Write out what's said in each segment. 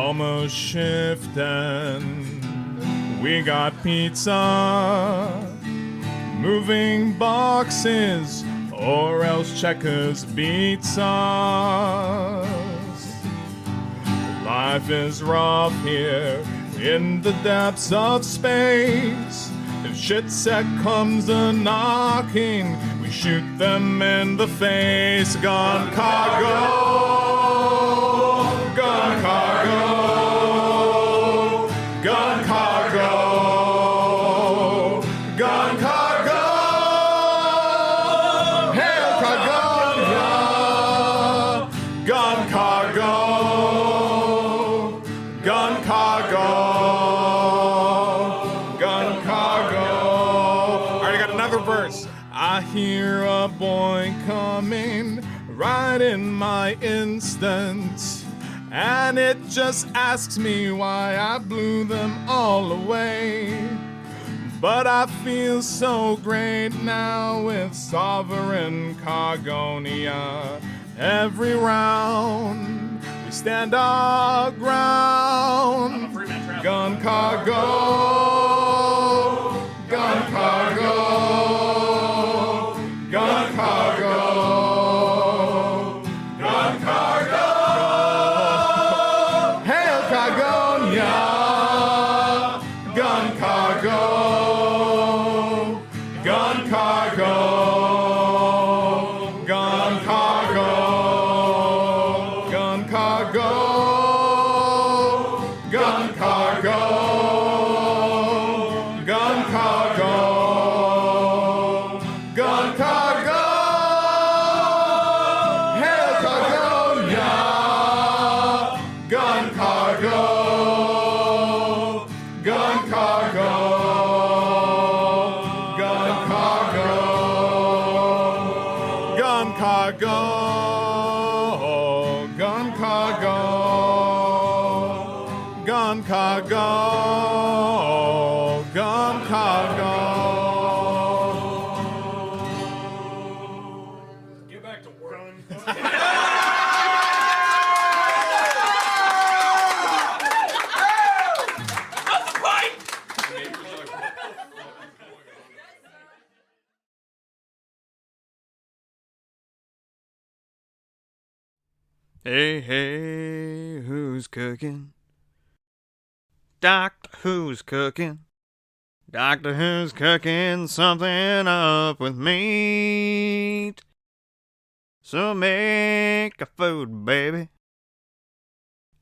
almost shifting. We got pizza, moving boxes, or else Checkers beats us. Life is rough here in the depths of space. If shit set comes a knocking, we shoot them in the face. Gun cargo, gun cargo, gun cargo, gun cargo, hail cargo, gun cargo, gun cargo, gun cargo. Alright, I got another verse. I hear a boy coming right in my instance, and it just asks me why I blew them all away. But I feel so great now with sovereign Cargonia. Every round we stand our ground. Gun cargo, gun cargo, gun cargo, gun cargo, hail Cargonia, gun cargo, gun cargo, gun cargo, gun cargo, gun cargo, gun cargo, gun cargo, hail Cargonia, gun cargo, gun cargo, gun cargo, gun cargo, gun cargo, gun cargo, gun cargo. Get back to work. Hey, hey, who's cooking? Doctor Who's cooking? Doctor Who's cooking something up with meat. So make a food, baby.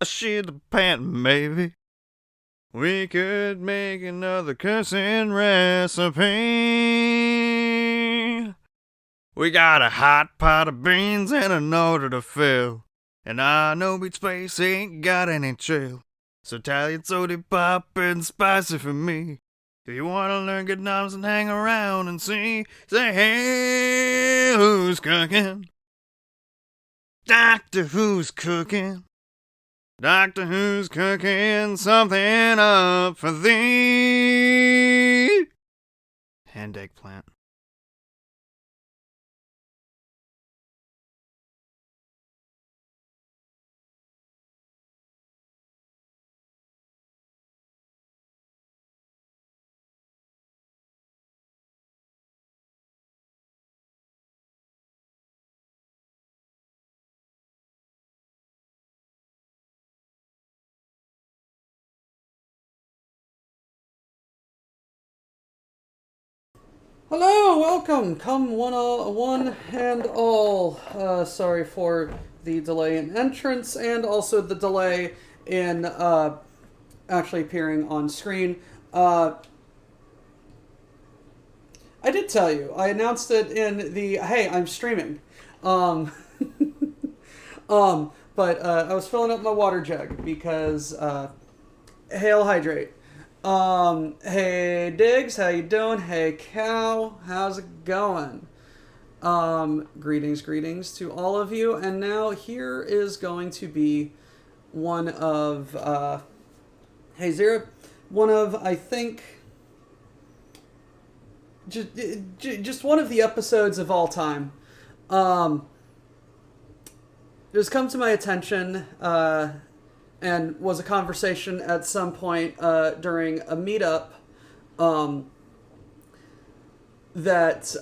A shit the pan, maybe. We could make another cursing recipe. We got a hot pot of beans and an order to fill. And I know Beach Space ain't got any chill. So Italian soda pop and spicy for me. If you wanna learn good noms and hang around and see, say hey, who's cooking? Doctor Who's cooking? Doctor Who's cooking something up for thee? And eggplant. Hello, welcome, come one and all. Sorry for the delay in entrance and also the delay in actually appearing on screen. I did tell you, I announced it in the, hey, I'm streaming. But I was filling up my water jug because, hail hydrate. Hey Diggs, how you doing? Hey Cow, how's it going? Greetings to all of you. And now here is going to be one of, hey Zero, one of, I think, just one of the episodes of all time. It has come to my attention, and was a conversation at some point during a meetup that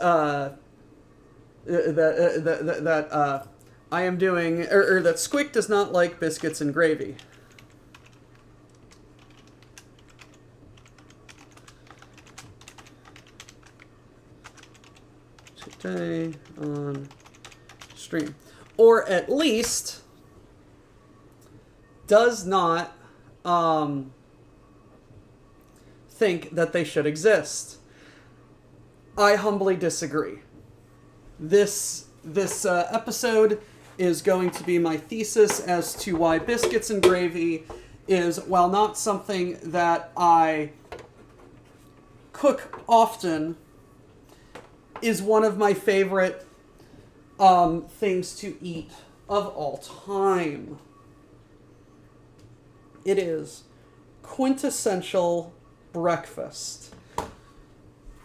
I am doing, or that Squic does not like biscuits and gravy. Today on stream. Or at least does not think that they should exist. I humbly disagree. This episode is going to be my thesis as to why biscuits and gravy is, while not something that I cook often, is one of my favorite things to eat of all time. It is quintessential breakfast.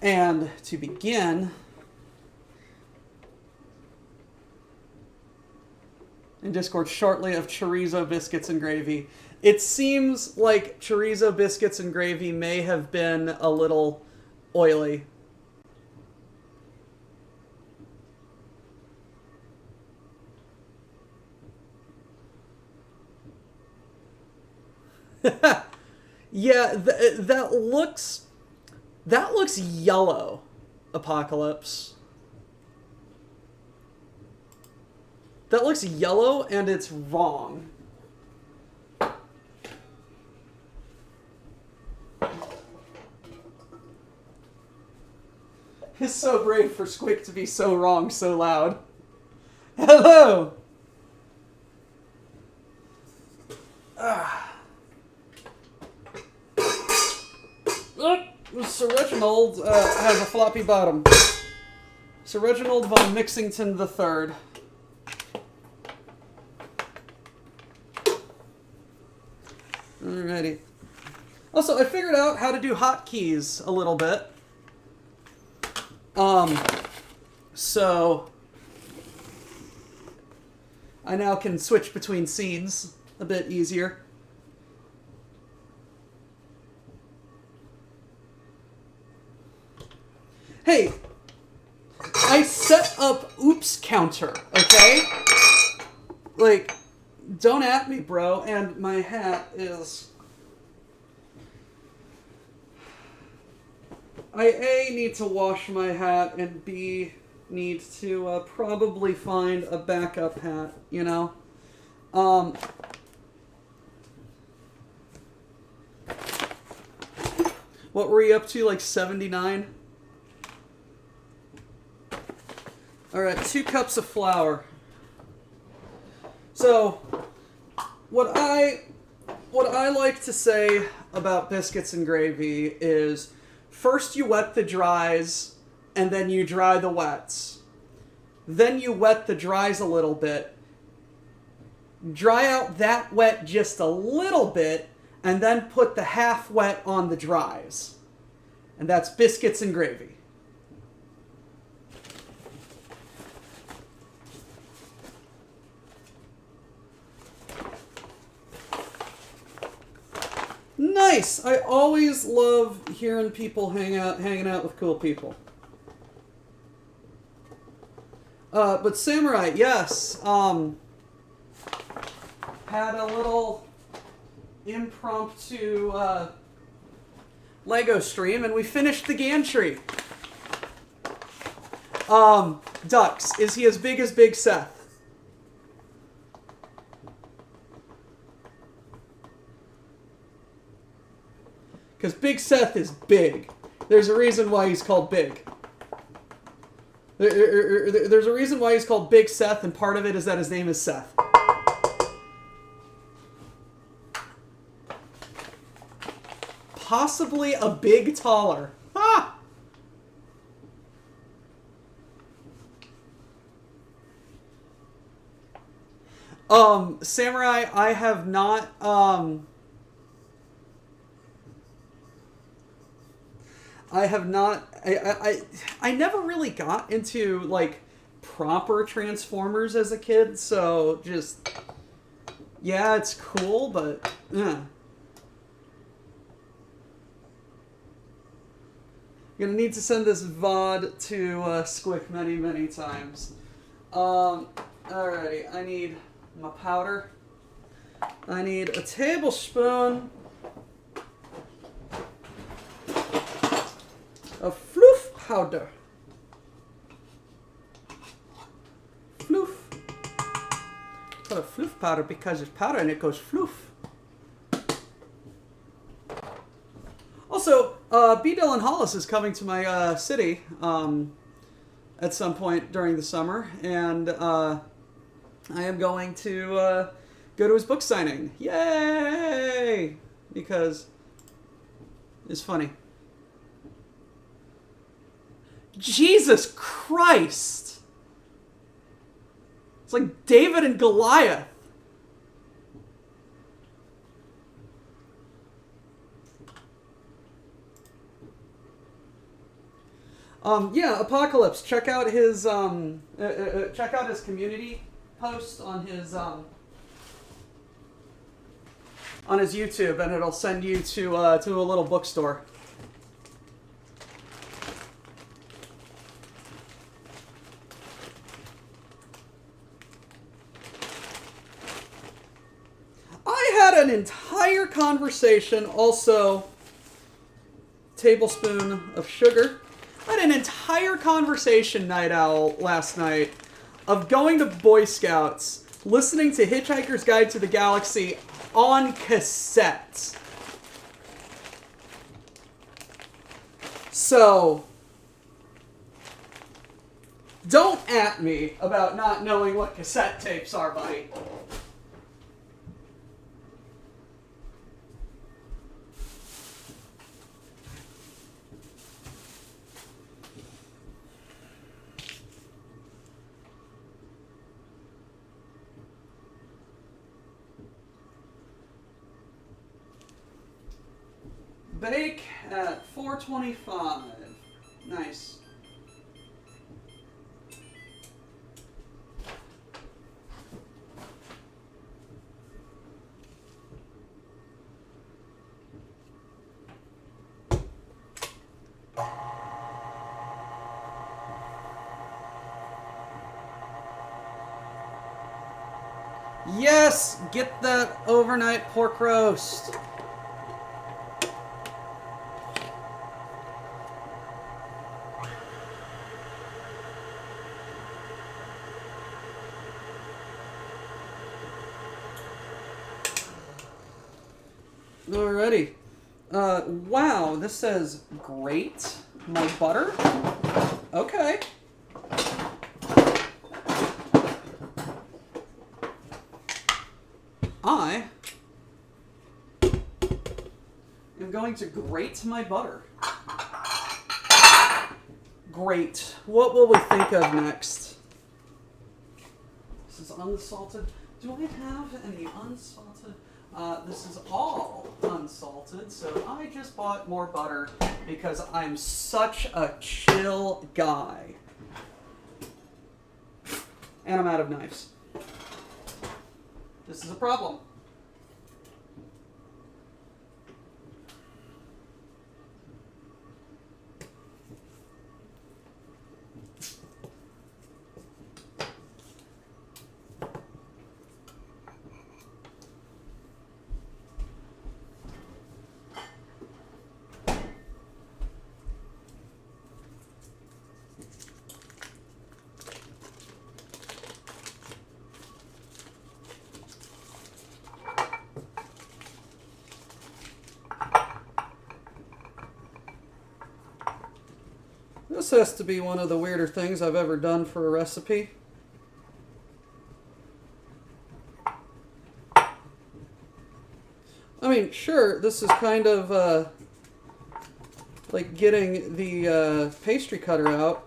And to begin, in Discord shortly of chorizo biscuits and gravy. It seems like chorizo biscuits and gravy may have been a little oily. Yeah, that looks yellow, Apocalypse. That looks yellow, and it's wrong. It's so brave for Squic to be so wrong so loud. Hello! Sir Reginald has a floppy bottom. Sir Reginald von Mixington III. Alrighty. Also, I figured out how to do hotkeys a little bit. So I now can switch between scenes a bit easier. Hey, I set up oops counter, okay? Like, don't at me, bro. And my hat is... I A, need to wash my hat, and B, need to probably find a backup hat, you know? What were you up to, like 79? Alright, 2 cups of flour. So, what I like to say about biscuits and gravy is, first you wet the dries, and then you dry the wets. Then you wet the dries a little bit, dry out that wet just a little bit, and then put the half wet on the dries. And that's biscuits and gravy. Nice! I always love hearing people hanging out with cool people. But Samurai, yes, had a little impromptu Lego stream, and we finished the gantry. Ducks, is he as big as Big Seth? Because Big Seth is big. There's a reason why he's called Big. There's a reason why he's called Big Seth, and part of it is that his name is Seth. Possibly a big taller. Ah! Samurai, I have not, I never really got into, like, proper Transformers as a kid, so just, Yeah, it's cool, but Gonna need to send this VOD to Squic many, many times. Alrighty, I need my powder. I need a tablespoon of floof powder. Floof. Put a floof powder because it's powder and it goes floof. Also, B. Dylan Hollis is coming to my city at some point during the summer, and I am going to go to his book signing. Yay! Because it's funny. Jesus Christ! It's like David and Goliath. Yeah, Apocalypse. Check out his community post on his YouTube, and it'll send you to a little bookstore. I had an entire conversation, also tablespoon of sugar. I had an entire conversation, Night Owl, last night of going to Boy Scouts, listening to Hitchhiker's Guide to the Galaxy on cassette. So, don't at me about not knowing what cassette tapes are, buddy. Bake at 425. Nice. Yes! Get that overnight pork roast. Alrighty. Wow, this says grate my butter. Okay. I am going to grate my butter. Great. What will we think of next? This is unsalted. Do I have any unsalted? This is all unsalted, so I just bought more butter because I'm such a chill guy. And I'm out of knives. This is a problem. This has to be one of the weirder things I've ever done for a recipe. I mean, sure, this is kind of like getting the pastry cutter out.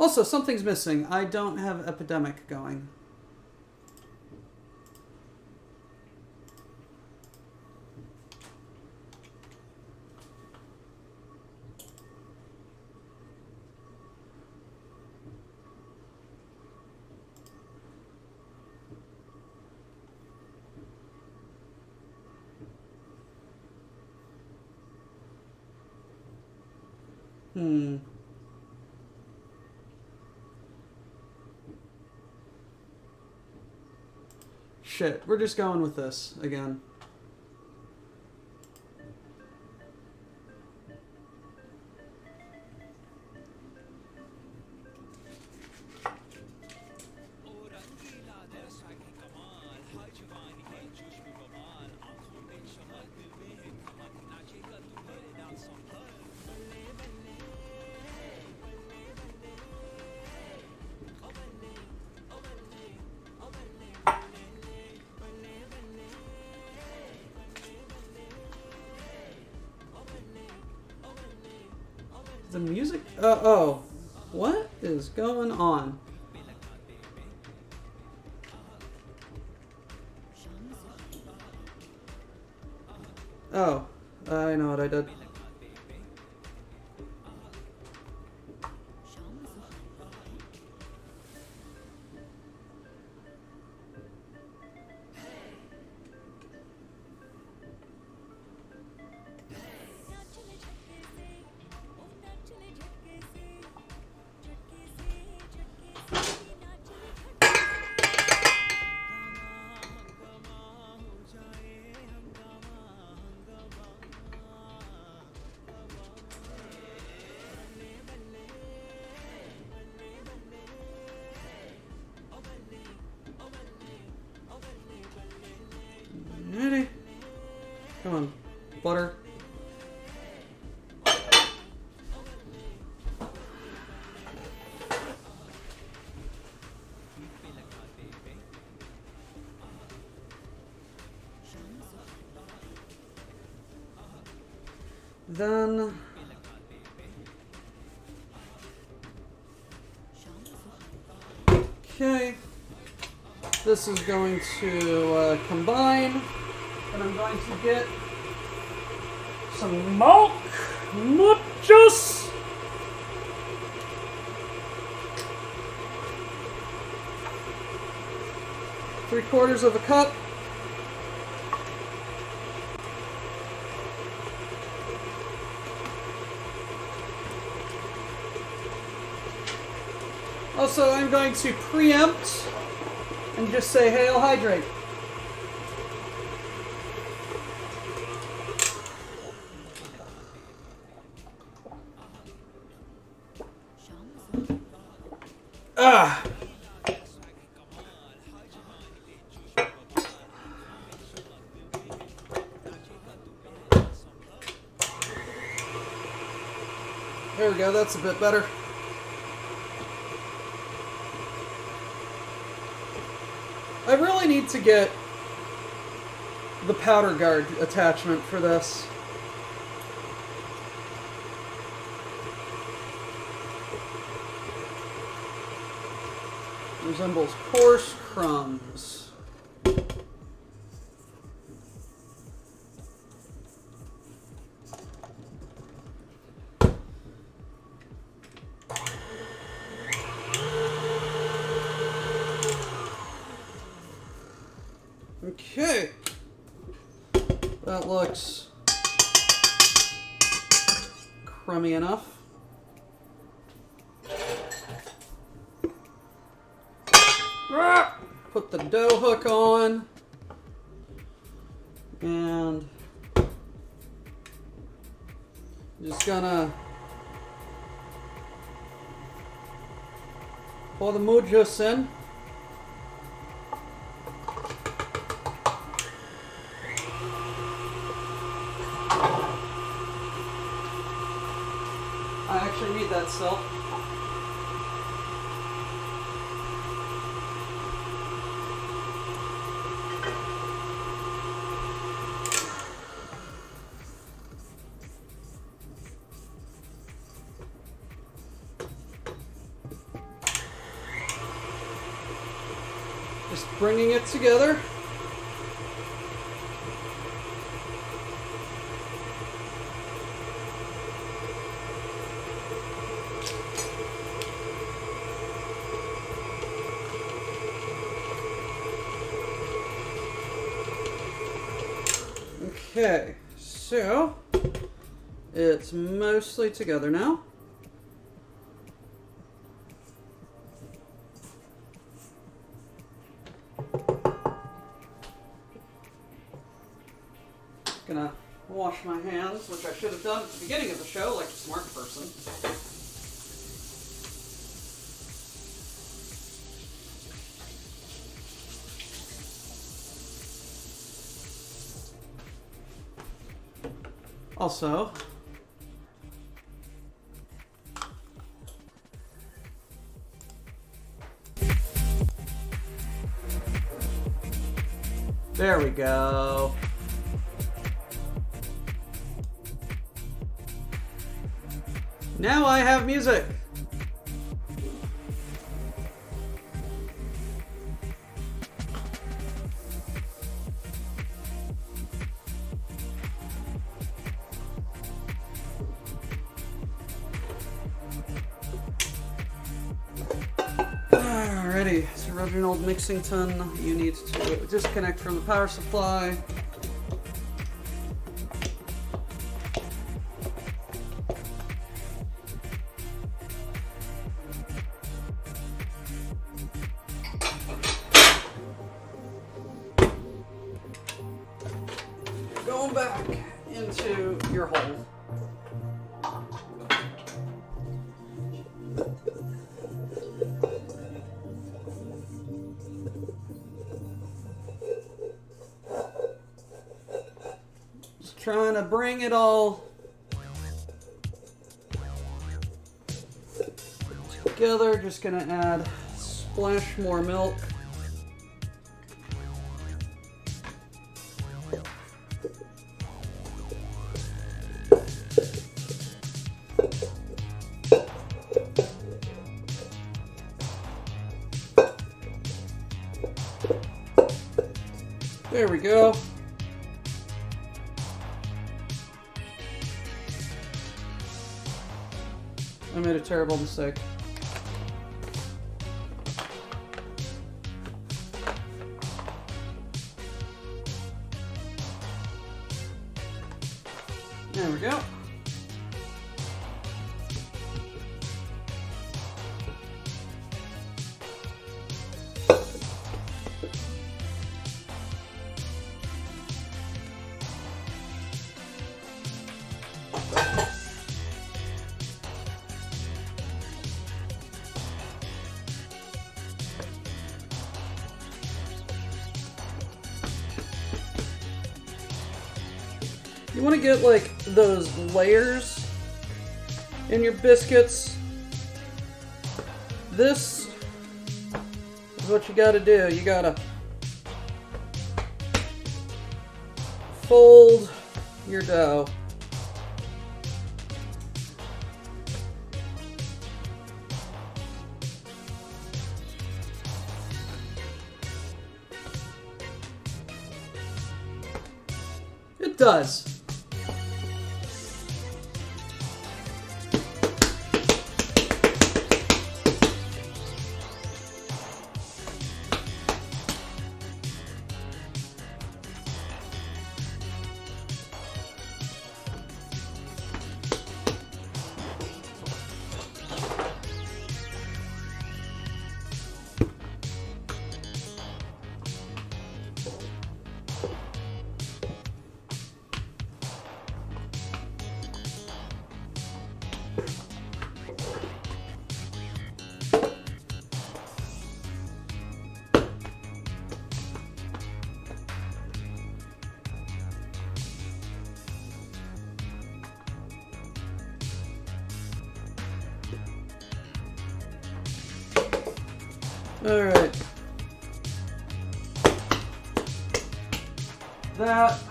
Also, something's missing. I don't have Epidemic going. Shit, we're just going with this again. The music? Oh. What is going on? Oh. I know what I did. Ready? Come on, butter. Then okay, this is going to combine, and I'm going to get some milk, muchos. Three-quarters of a cup. Also, I'm going to preempt and just say, hey, I'll hydrate. Ah! There we go, that's a bit better. I really need to get the powder guard attachment for this. Resembles coarse crumbs. Okay, that looks crummy enough. Put the dough hook on, and just gonna pour the mujos in. I actually need that still. bringing it together. Okay, so it's mostly together now. Gonna wash my hands, which I should have done at the beginning of the show, like a smart person. Also, there we go. Now I have music. Alrighty, so Reginald Mixington, you need to disconnect from the power supply. Going back into your hole. Just trying to bring it all together. Just gonna add a splash more milk. There we go. I made a terrible mistake. There we go. You want to get like those layers in your biscuits. This is what you gotta do. You gotta fold your dough. It does. Alright. That's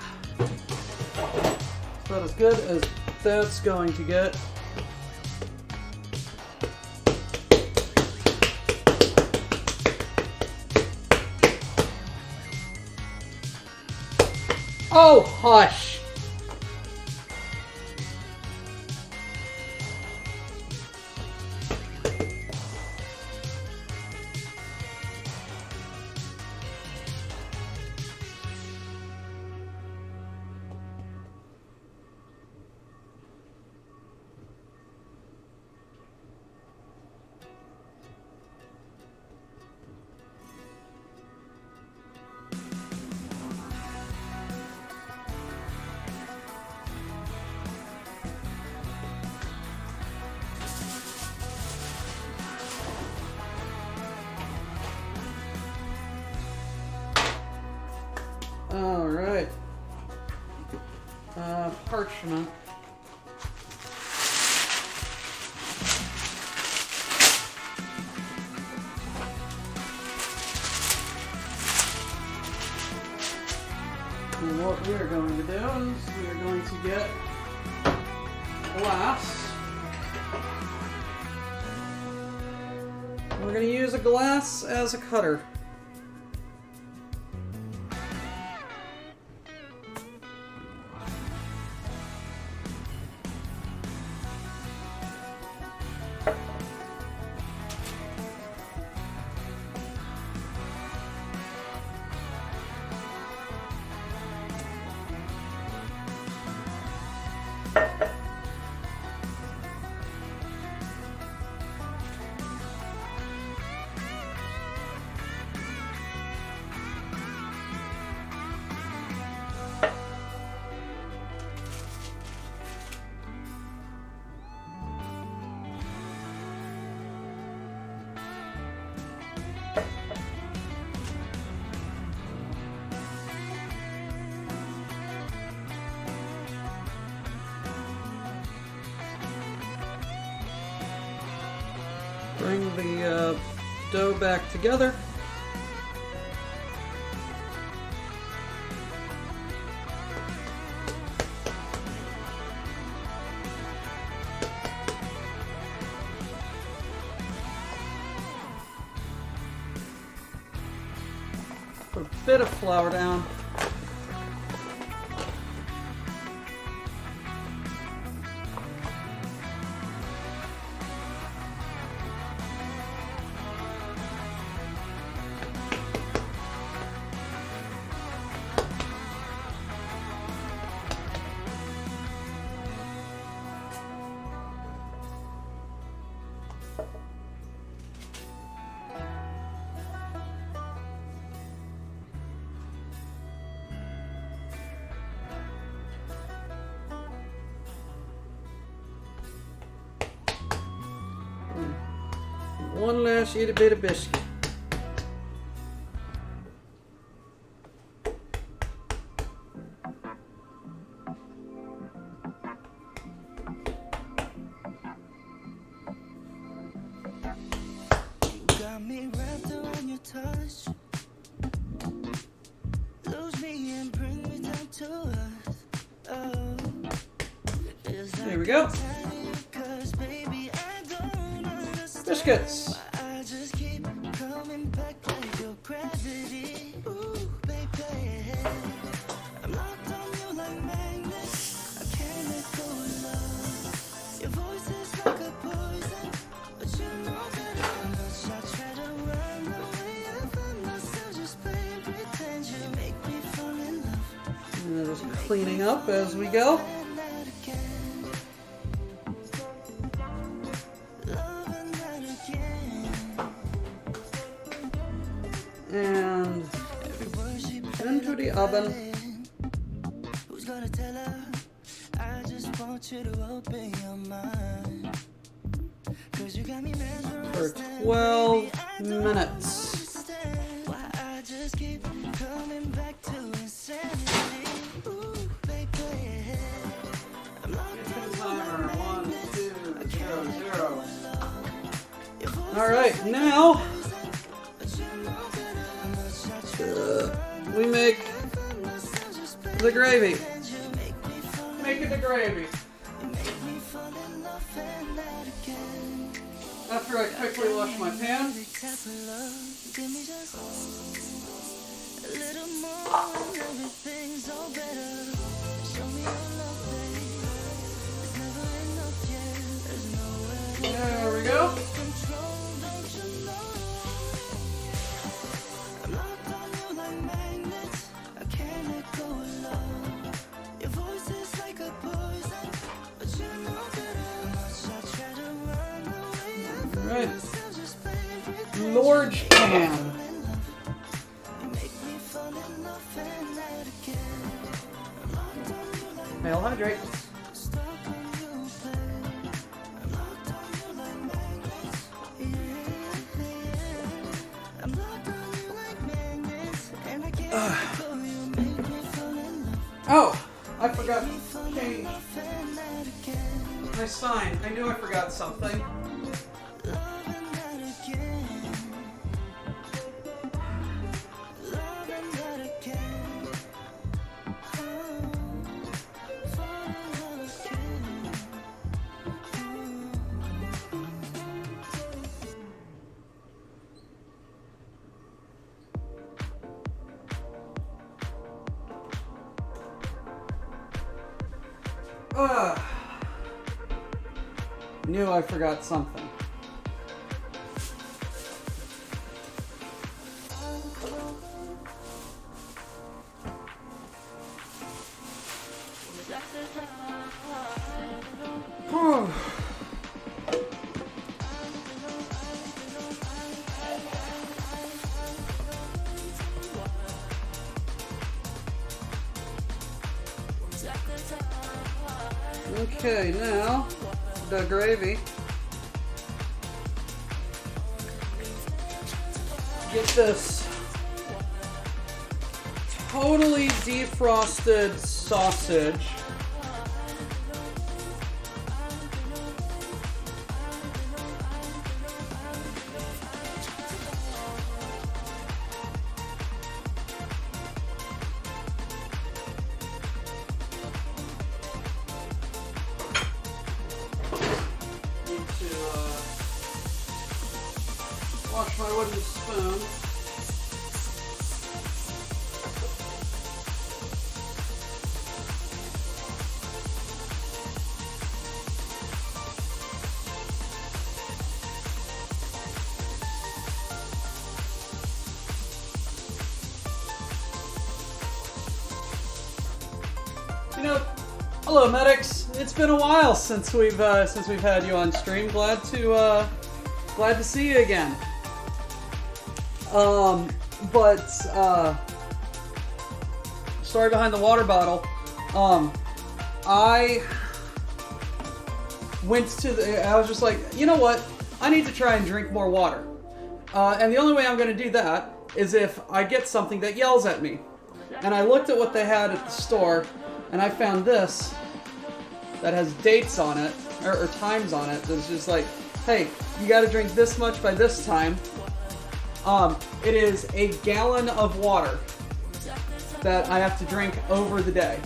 about as good as that's going to get. Oh, hush! Alright. Parchment. And what we are going to do is we are going to get glass. We're going to use a glass as a cutter. Bring the dough back together. Put a bit of flour down. One last itty bit of biscuit. Got me wrapped around your touch. Lose me and bring me down to earth. Oh, There we go. Biscuits. I just keep coming back like your gravity. Ooh, baby, I'm locked on you like magnets. I can't let go of love. Your voice is like a poison, but you know that I'm not. I try to run away, I find myself just playing pretend. You make me fall in love. And just cleaning up as we go. And that again. Love and that again. And Every word she into the oven. Who's gonna tell her? I just want you to open your mind. 'Cause you got me For mesmerized. 12 minutes. Understand why I just keep coming back to insanity. Ooh, baby, I'm locked on Timer, 1, 2, 0, 0. your voice, Alright, now but you know that I'm not. we make Find myself just playing the gravy. pretend. You make me fall in Make it the gravy. You make me fall in love and that again. After I quickly wash my pan, Tap of love, give me just little more and everything's all better. Show me your love, babe. It's never enough, yeah. There's nowhere There we go. control, don't you know? I'm locked on you like magnets. I can't let go of love. Your voice is like a poison, but you know that I try to run away. I find Right. myself just playing Lord Can. you make me fall in love and that again. I'm locked on you like Male hydrate. stuck on you, babe. I'm locked on you like magnets. Yeah. I'm locked on you like magnets, and I can't let go. You make me fall in love. Oh, I forgot to change And that again, my sign. I knew I forgot something. love and that again, love and that again. Fall in love again. Knew I forgot something. Okay, now the gravy. Get this totally defrosted sausage. Need to wash my wooden spoon. You know, hello medics. It's been a while since we've had you on stream. Glad to see you again. Story behind the water bottle. I went to I was just like, you know what? I need to try and drink more water. And the only way I'm going to do that is if I get something that yells at me. And I looked at what they had at the store, and I found this that has dates on it, or times on it, that's just like, hey, you got to drink this much by this time. It is a gallon of water that I have to drink over the day.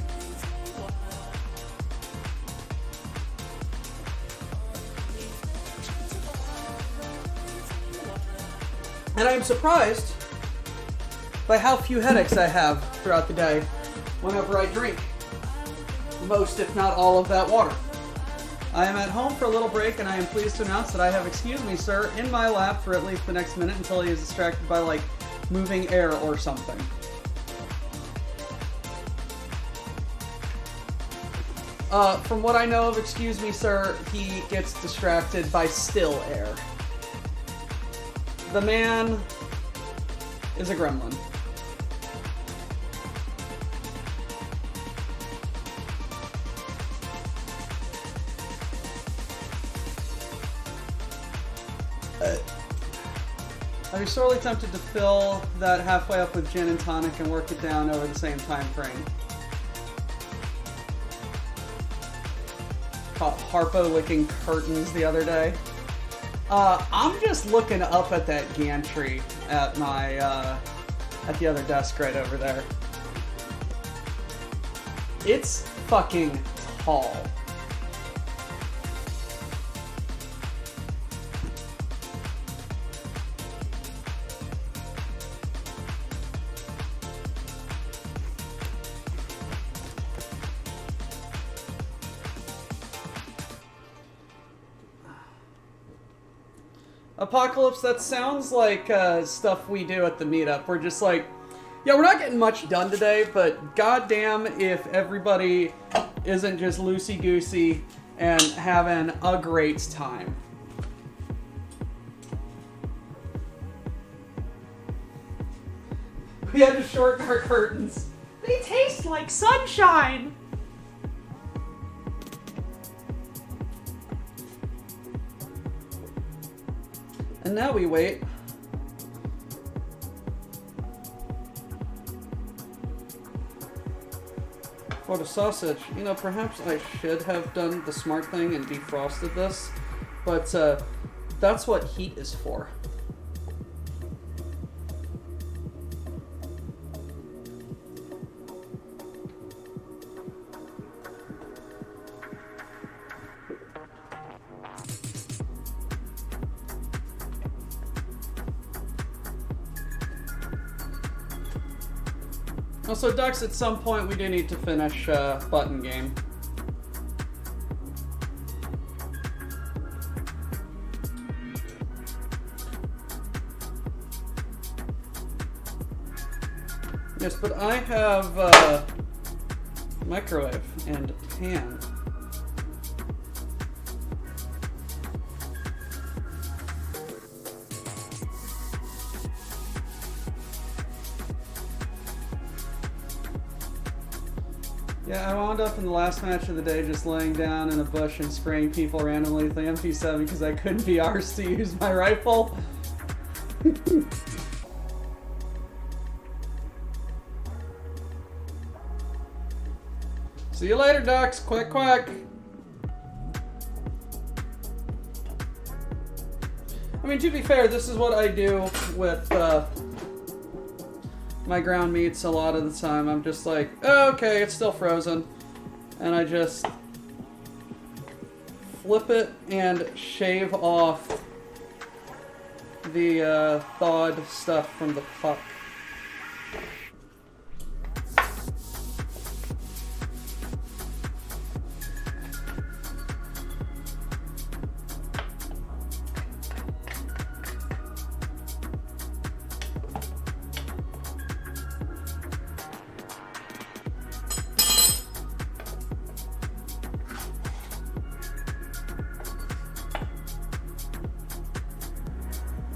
And I am surprised by how few headaches I have throughout the day whenever I drink most, if not all, of that water. I am at home for a little break, and I am pleased to announce that I have Excuse Me Sir in my lap for at least the next minute until he is distracted by, like, moving air or something. From what I know of Excuse Me Sir, he gets distracted by still air. The man is a gremlin. I'd be sorely tempted to fill that halfway up with gin and tonic and work it down over the same time frame. Caught Harpo licking curtains the other day. I'm just looking up at that gantry at my at the other desk right over there. It's fucking tall. Apocalypse, that sounds like stuff we do at the meetup. We're just like, yeah, we're not getting much done today, but goddamn if everybody isn't just loosey-goosey and having a great time. We had to shorten our curtains. They taste like sunshine. And now we wait. For the sausage. You know, perhaps I should have done the smart thing and defrosted this, but that's what heat is for. Also, Ducks, at some point we do need to finish Button Game. Yes, but I have microwave and pan. Yeah, I wound up in the last match of the day just laying down in a bush and spraying people randomly with the MP7 because I couldn't be arsed to use my rifle. See you later, Ducks. Quack, quack. I mean, to be fair, this is what I do with my ground meats a lot of the time. I'm just like, oh, okay, it's still frozen. And I just flip it and shave off the thawed stuff from the puck.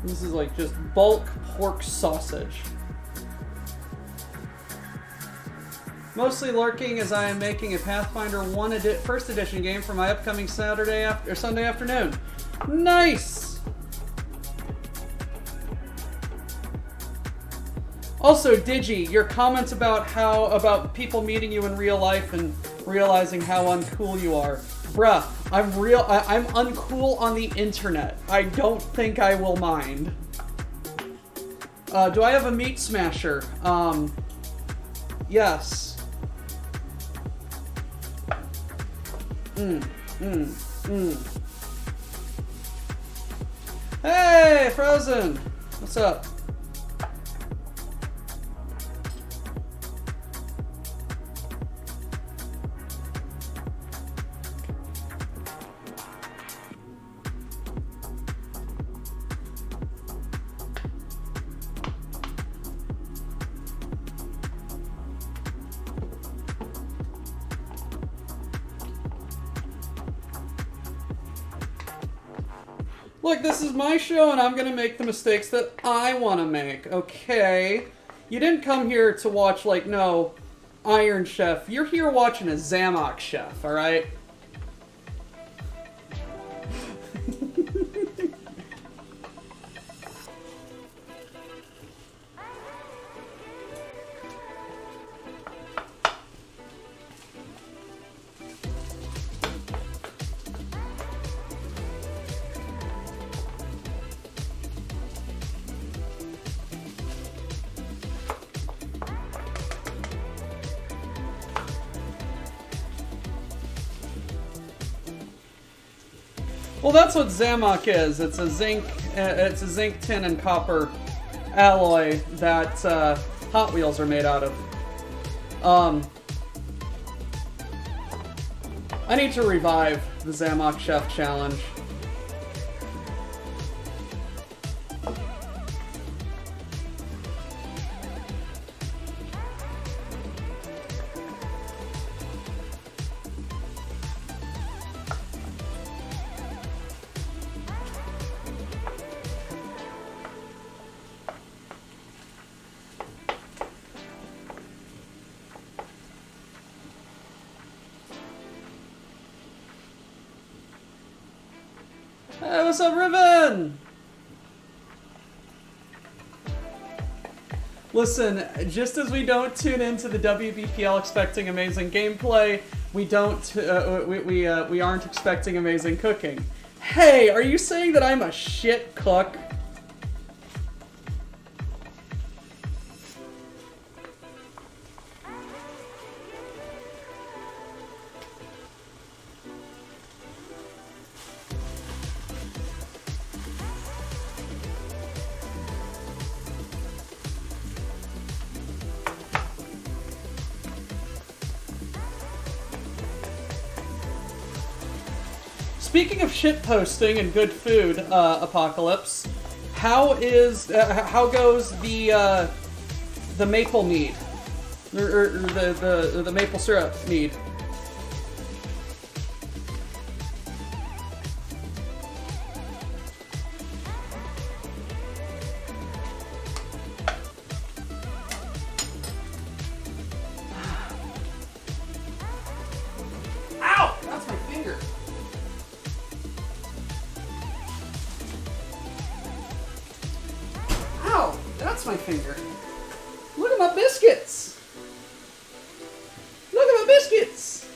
This is like just bulk pork sausage. Mostly lurking as I am making a Pathfinder 1 first edition game for my upcoming Sunday afternoon. Nice! Also, Digi, your comments about people meeting you in real life and realizing how uncool you are. Bruh, I'm uncool on the internet. I don't think I will mind. Do I have a meat smasher? Yes. Hey, Frozen! What's up? Look, this is my show and I'm gonna make the mistakes that I wanna make, okay? You didn't come here to watch, like, no Iron Chef. You're here watching a Zamok Chef, alright? Well, that's what Zamok is. It's a zinc tin and copper alloy that Hot Wheels are made out of. I need to revive the Zamok Chef Challenge. what's up, Riven? Listen, just as we don't tune into the WBPL expecting amazing gameplay, we aren't expecting amazing cooking. Hey, are you saying that I'm a shit cook? Speaking of shit posting and good food, Apocalypse, how goes the maple mead, or the maple syrup mead? Ow! That's my finger. Ow! That's my finger. Look at my biscuits! Look at my biscuits!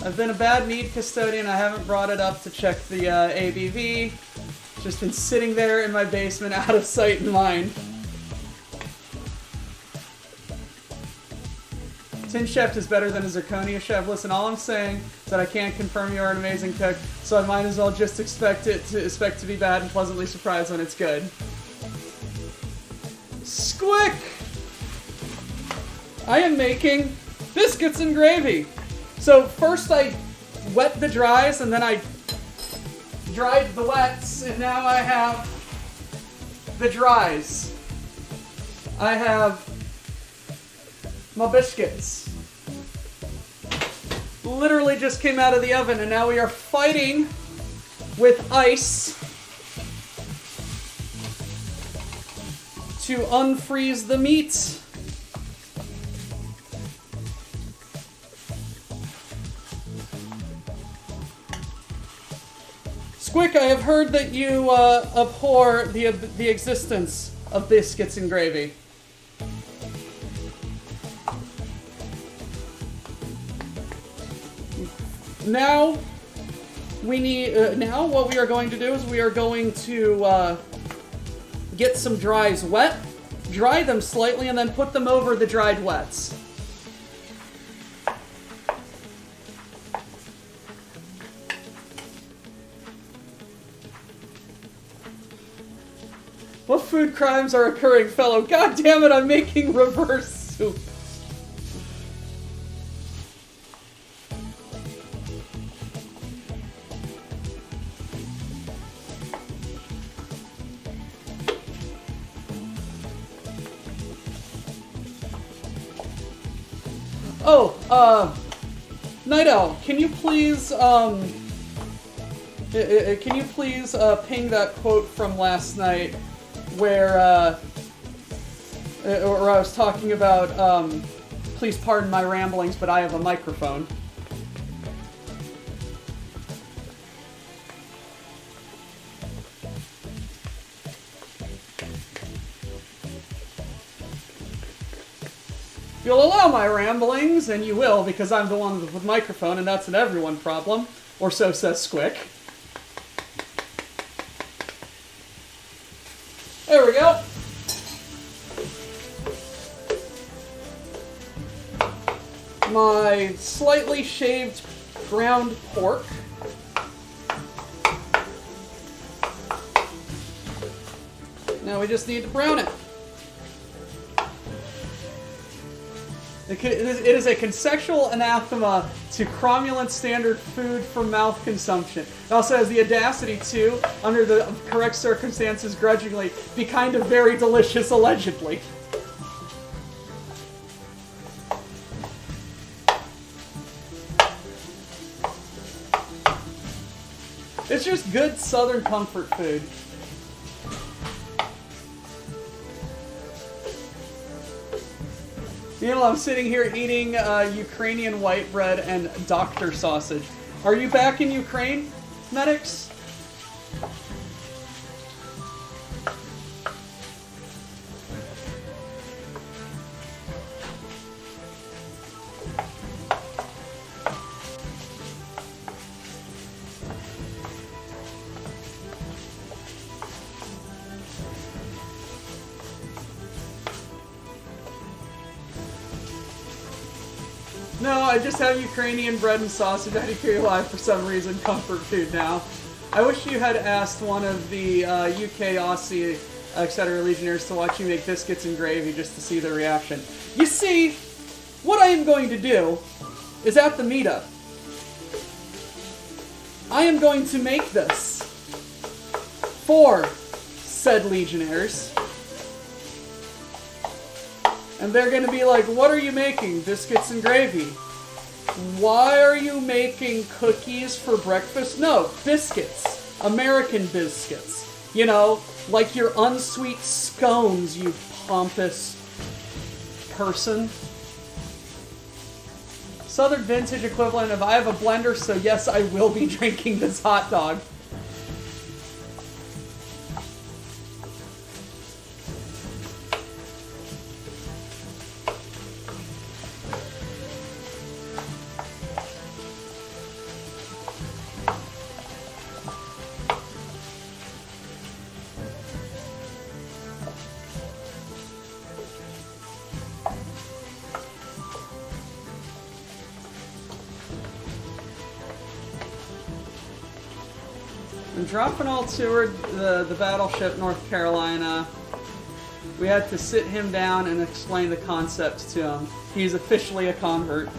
I've been a bad mead custodian. I haven't brought it up to check the ABV. Just been sitting there in my basement, out of sight and mind. Tin Chef is better than a Zirconia Chef. Listen, all I'm saying is that I can't confirm you are an amazing cook, so I might as well just expect to be bad and pleasantly surprised when it's good. Squic! I am making biscuits and gravy. So first I wet the dries, and then I dried the wets, and now I have the dries. I have my biscuits. Literally just came out of the oven, and now we are fighting with ice to unfreeze the meat. Squic, I have heard that you abhor the existence of biscuits and gravy. Now, now what we are going to do is we are going to get some dries wet, dry them slightly, and then put them over the dried wets. What food crimes are occurring, fellow? God damn it, I'm making reverse soup. Oh, Night Owl, can you please, ping that quote from last night where I was talking about, please pardon my ramblings, but I have a microphone. You'll allow my ramblings, and you will, because I'm the one with the microphone, and that's an everyone problem. Or so says Squic. There we go. My slightly shaved ground pork. Now we just need to brown it. It is a conceptual anathema to cromulent standard food for mouth consumption. It also has the audacity to, under the correct circumstances, grudgingly, be kind of very delicious, allegedly. It's just good Southern comfort food. You know, I'm sitting here eating Ukrainian white bread and doctor sausage. Are you back in Ukraine, medics? No, I just have Ukrainian bread and sausage. I had to alive for some reason. Comfort food now. I wish you had asked one of the UK, Aussie, etc. Legionnaires to watch you make biscuits and gravy just to see their reaction. You see, what I am going to do is at the meetup, I am going to make this for said Legionnaires. And they're going to be like, what are you making? Biscuits and gravy. Why are you making cookies for breakfast? No, biscuits. American biscuits. You know, like your unsweet scones, you pompous person. Southern vintage equivalent of I have a blender, so yes, I will be drinking this hot dog. And dropping all toward the battleship North Carolina, we had to sit him down and explain the concept to him. He's officially a convert.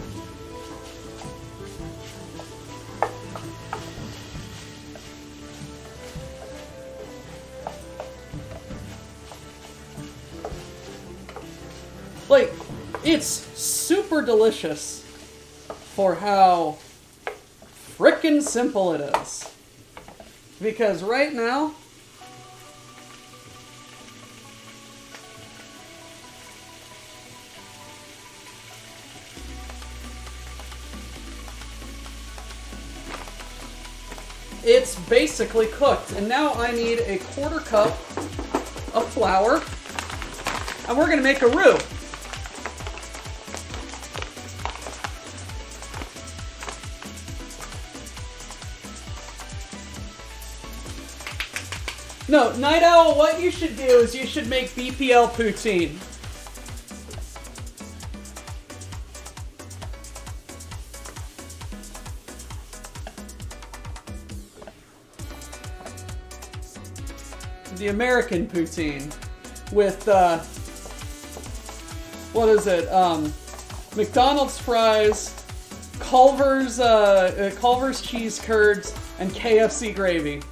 Like, it's super delicious for how frickin' simple it is. Because right now, it's basically cooked. And now I need a 1/4 cup of flour. And we're going to make a roux. No, Night Owl, what you should do is you should make BPL poutine. The American poutine with, what is it? McDonald's fries, Culver's cheese curds, and KFC gravy.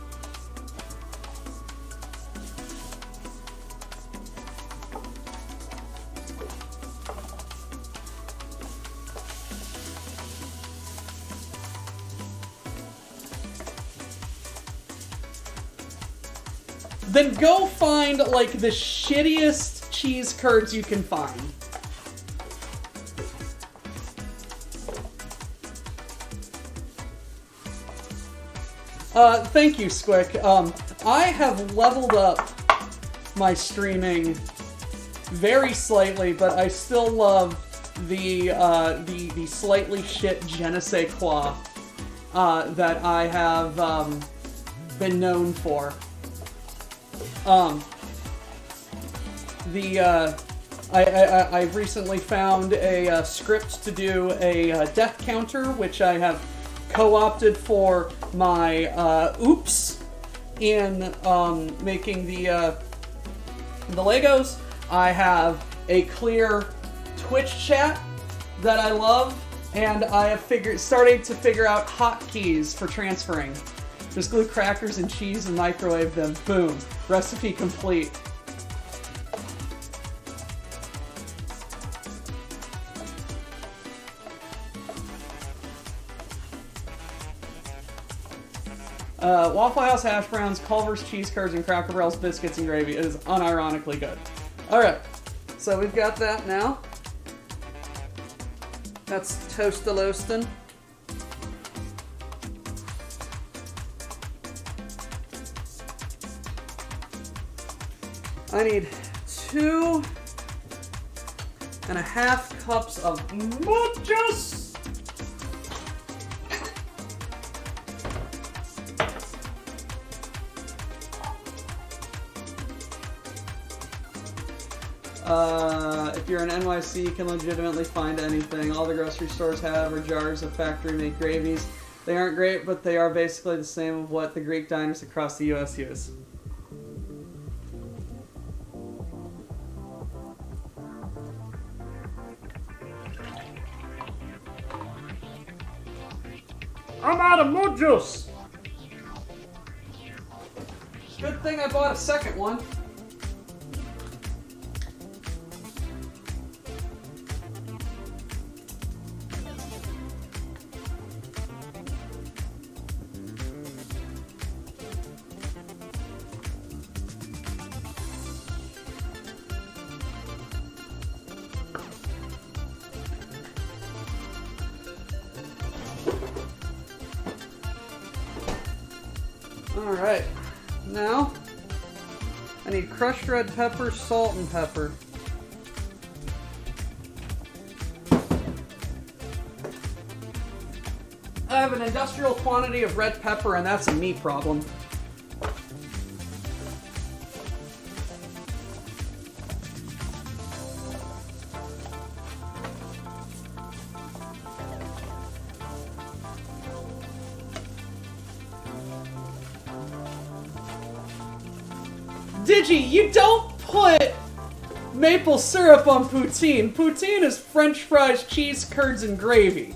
Then go find, like, the shittiest cheese curds you can find. Thank you, Squic. I have leveled up my streaming very slightly, but I still love the slightly shit je ne sais quoi that I have been known for. I've recently found a script to do a death counter, which I have co-opted for my oops in making the Legos. I have a clear Twitch chat that I love, and I have started to figure out hotkeys for transferring. Just glue crackers and cheese and microwave them. Boom. Recipe complete. Waffle House hash browns, Culver's cheese curds, and Cracker Barrel's biscuits and gravy. It is unironically good. Alright, so we've got that now. That's toast-a-loastin'. I need 2.5 cups of muchos. If you're in NYC, you can legitimately find anything. All the grocery stores have are jars of factory-made gravies. They aren't great, but they are basically the same of what the Greek diners across the U.S. use. I'm out of mojos. Good thing I bought a second one. Alright, now I need crushed red pepper, salt, and pepper. I have an industrial quantity of red pepper, and that's a me problem. Digi, you don't put maple syrup on poutine. Poutine is French fries, cheese, curds, and gravy.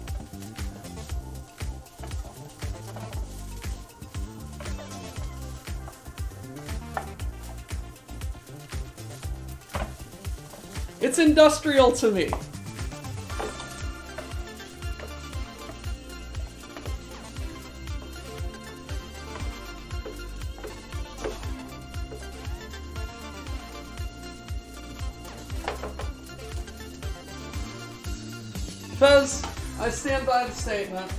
It's industrial to me. Because I stand by the statement,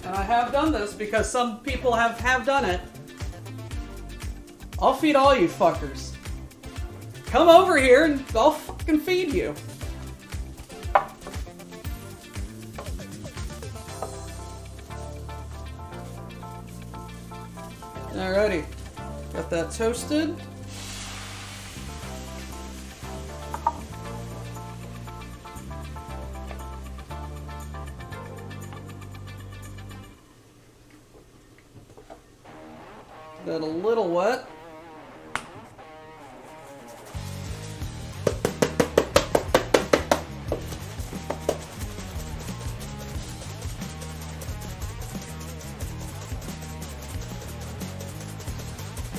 and I have done this because some people have done it. I'll feed all you fuckers. Come over here and I'll fucking feed you. Alrighty, got that toasted. That a little wet.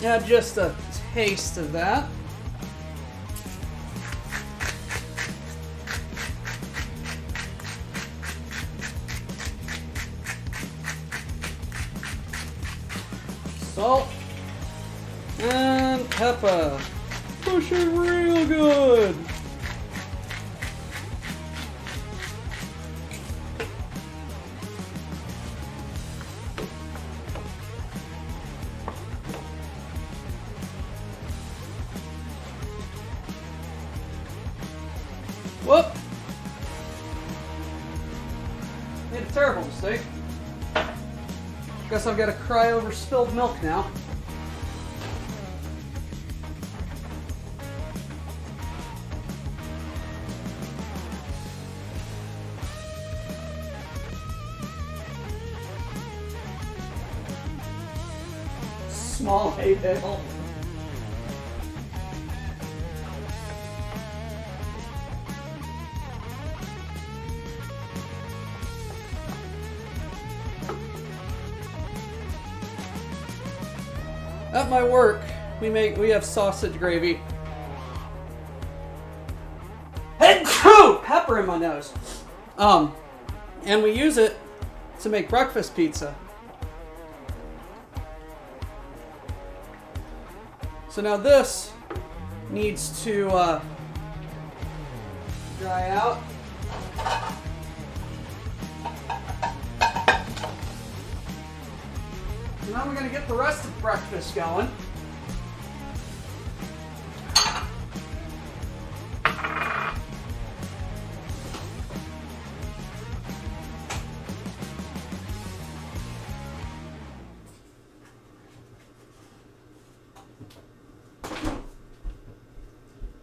Add just a taste of that. Salt and pepper. Push it real good. Whoop! Made a terrible mistake. Guess I've got to cry over spilled milk now. Small hay bale. At my work, we have sausage gravy. And pepper in my nose. And we use it to make breakfast pizza. So now this needs to dry out. Now we're going to get the rest of breakfast going.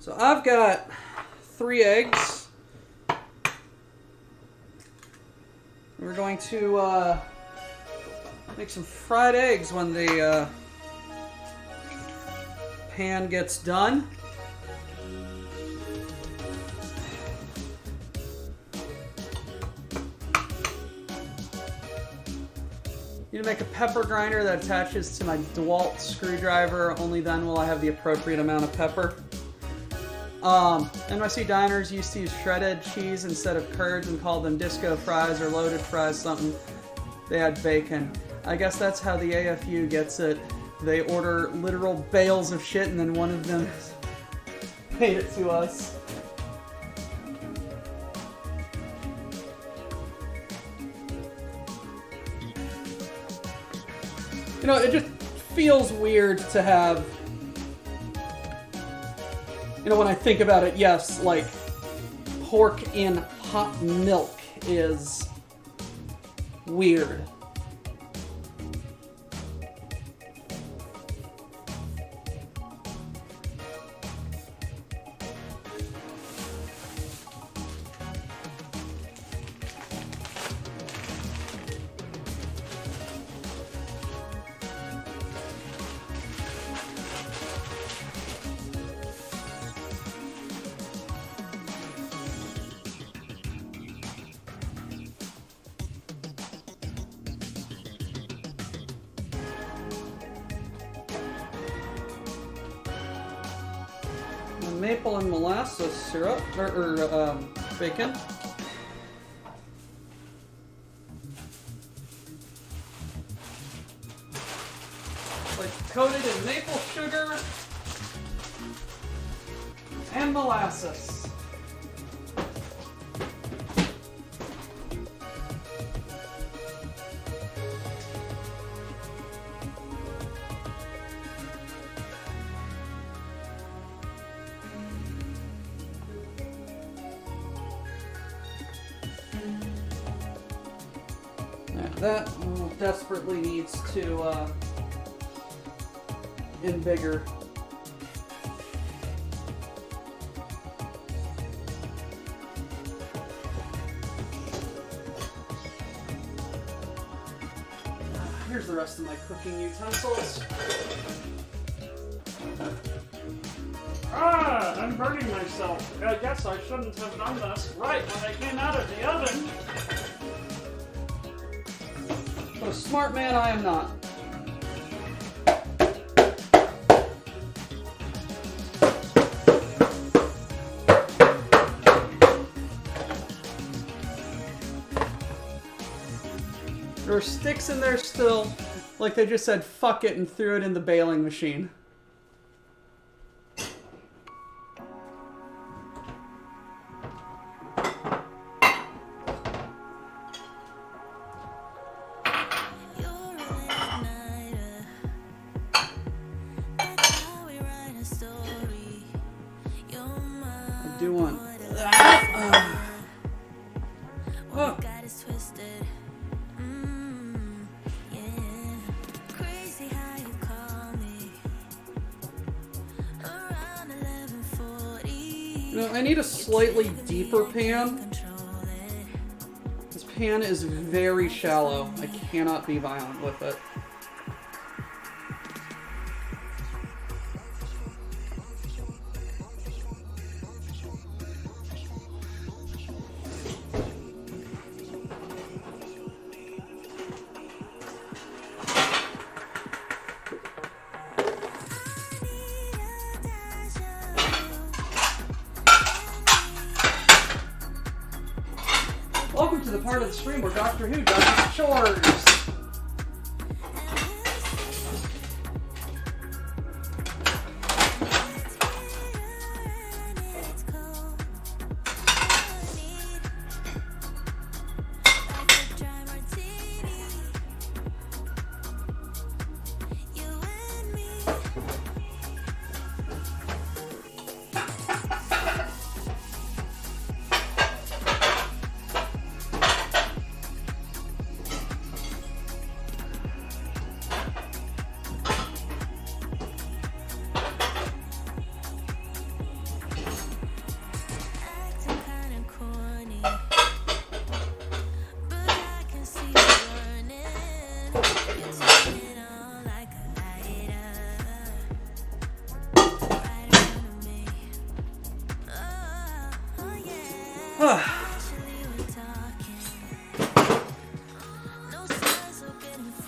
So I've got 3 eggs. We're going to make some fried eggs when the pan gets done. You need to make a pepper grinder that attaches to my DeWalt screwdriver. Only then will I have the appropriate amount of pepper. NYC diners used to use shredded cheese instead of curds and called them disco fries or loaded fries, something. They had bacon. I guess that's how the AFU gets it. They order literal bales of shit and then one of them paid it to us. You know, it just feels weird to have, you know, when I think about it, yes, like, pork in hot milk is weird. Maple and molasses syrup, or bacon. Like coated in maple sugar and molasses. That desperately needs to embigger. Here's the rest of my cooking utensils. I'm burning myself. I guess I shouldn't have done this right when I came out of the oven. What a smart man I am not. There are sticks in there still, like they just said fuck it and threw it in the baling machine. I need a slightly deeper pan. This pan is very shallow. I cannot be violent with it. Welcome to the part of the stream where Doctor Who does his chores.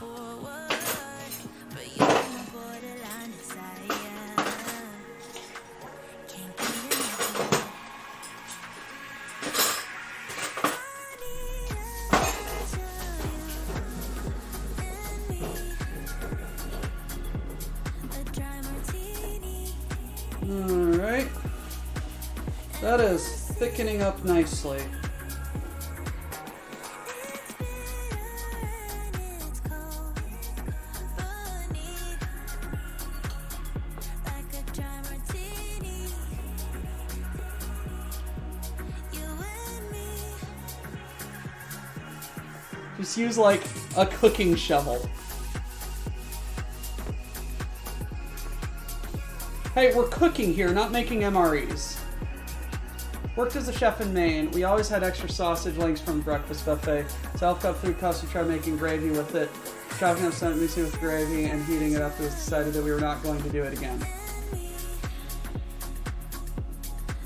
forward, but you're on the borderline desire. Can't get enough of it. I need a show you and me a dry martini. Alright. That is thickening up nicely. It's cold, but need like a dry martini. You and me. Just use like a cooking shovel. Hey, we're cooking here, not making MREs. Worked as a chef in Maine. We always had extra sausage links from the breakfast buffet. Self-cut food costs, we tried making gravy with it. Chopping up some meat with gravy and heating it up. It was decided that we were not going to do it again.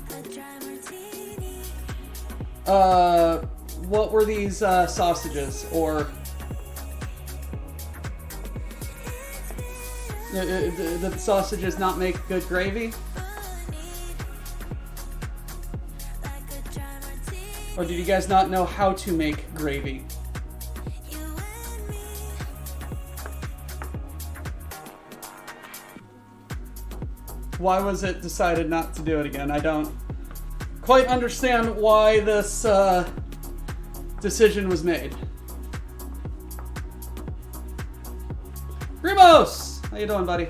A dry martini. What were these sausages? Or the sausages not make good gravy? Like a dry martini. Or did you guys not know how to make gravy? You and me. Why was it decided not to do it again? I don't quite understand why this decision was made. Rimos! How you doing, buddy?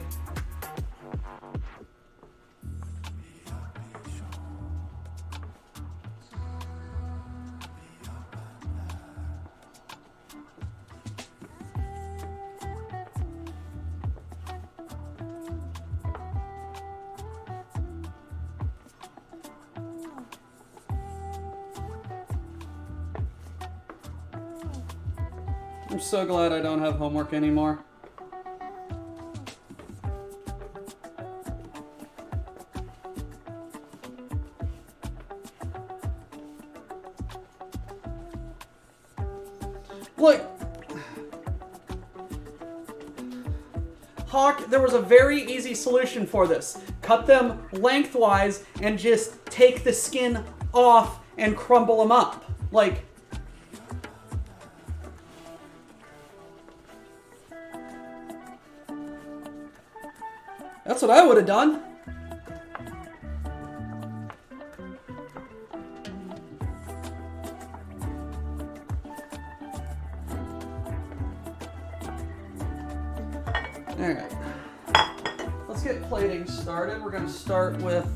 I'm so glad I don't have homework anymore. Look, Hawk, there was a very easy solution for this. Cut them lengthwise and just take the skin off and crumble them up. Like, that's what I would have done. Alright. Let's get plating started. We're going to start with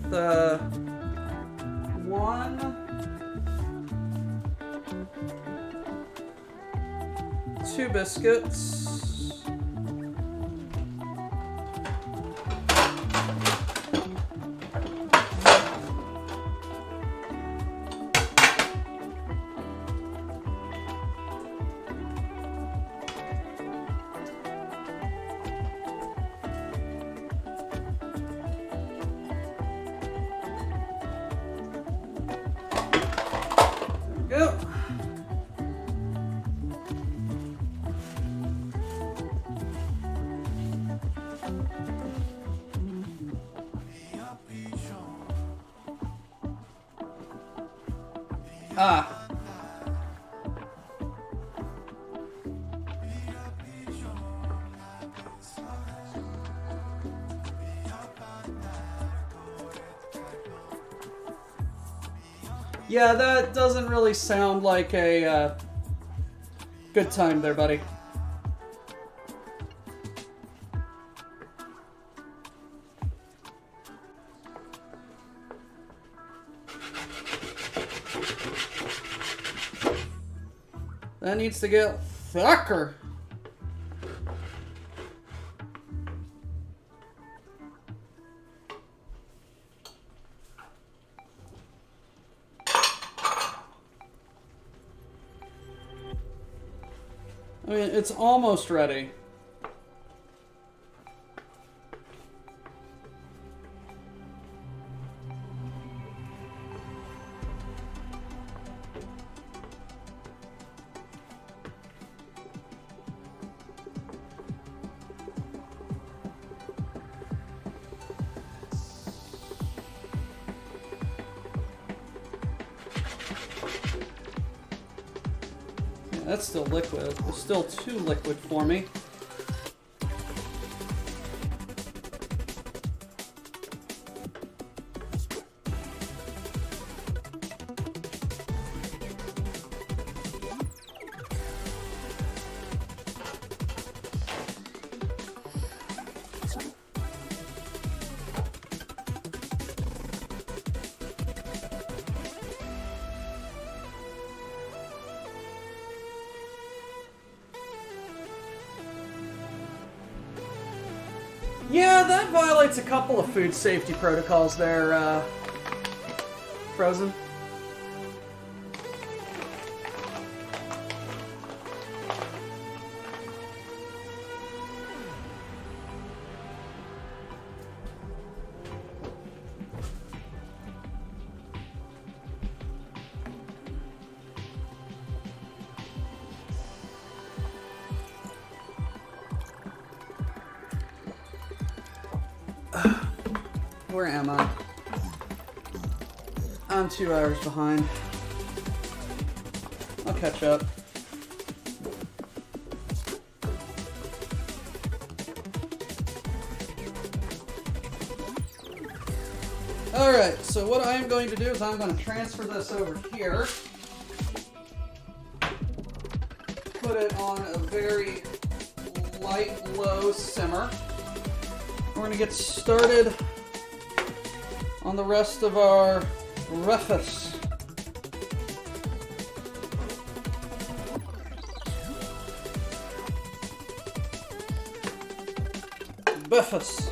2 biscuits. Go. Ah. Yeah, that doesn't really sound like a good time there, buddy. That needs to get thicker. I mean, it's almost ready. That's still liquid. It's still too liquid for me. Yeah, that violates a couple of food safety protocols there, Frozen. Where am I? I'm 2 hours behind. I'll catch up. Alright, so what I am going to do is I'm going to transfer this over here. Put it on a very light, low simmer. We're going to get started on the rest of our breakfast. Breakfast.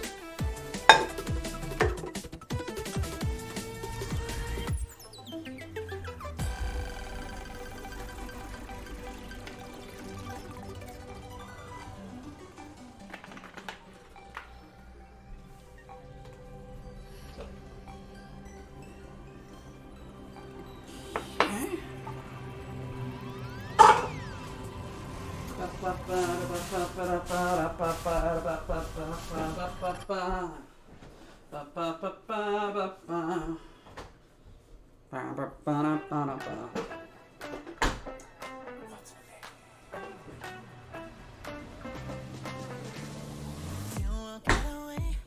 You won't get away,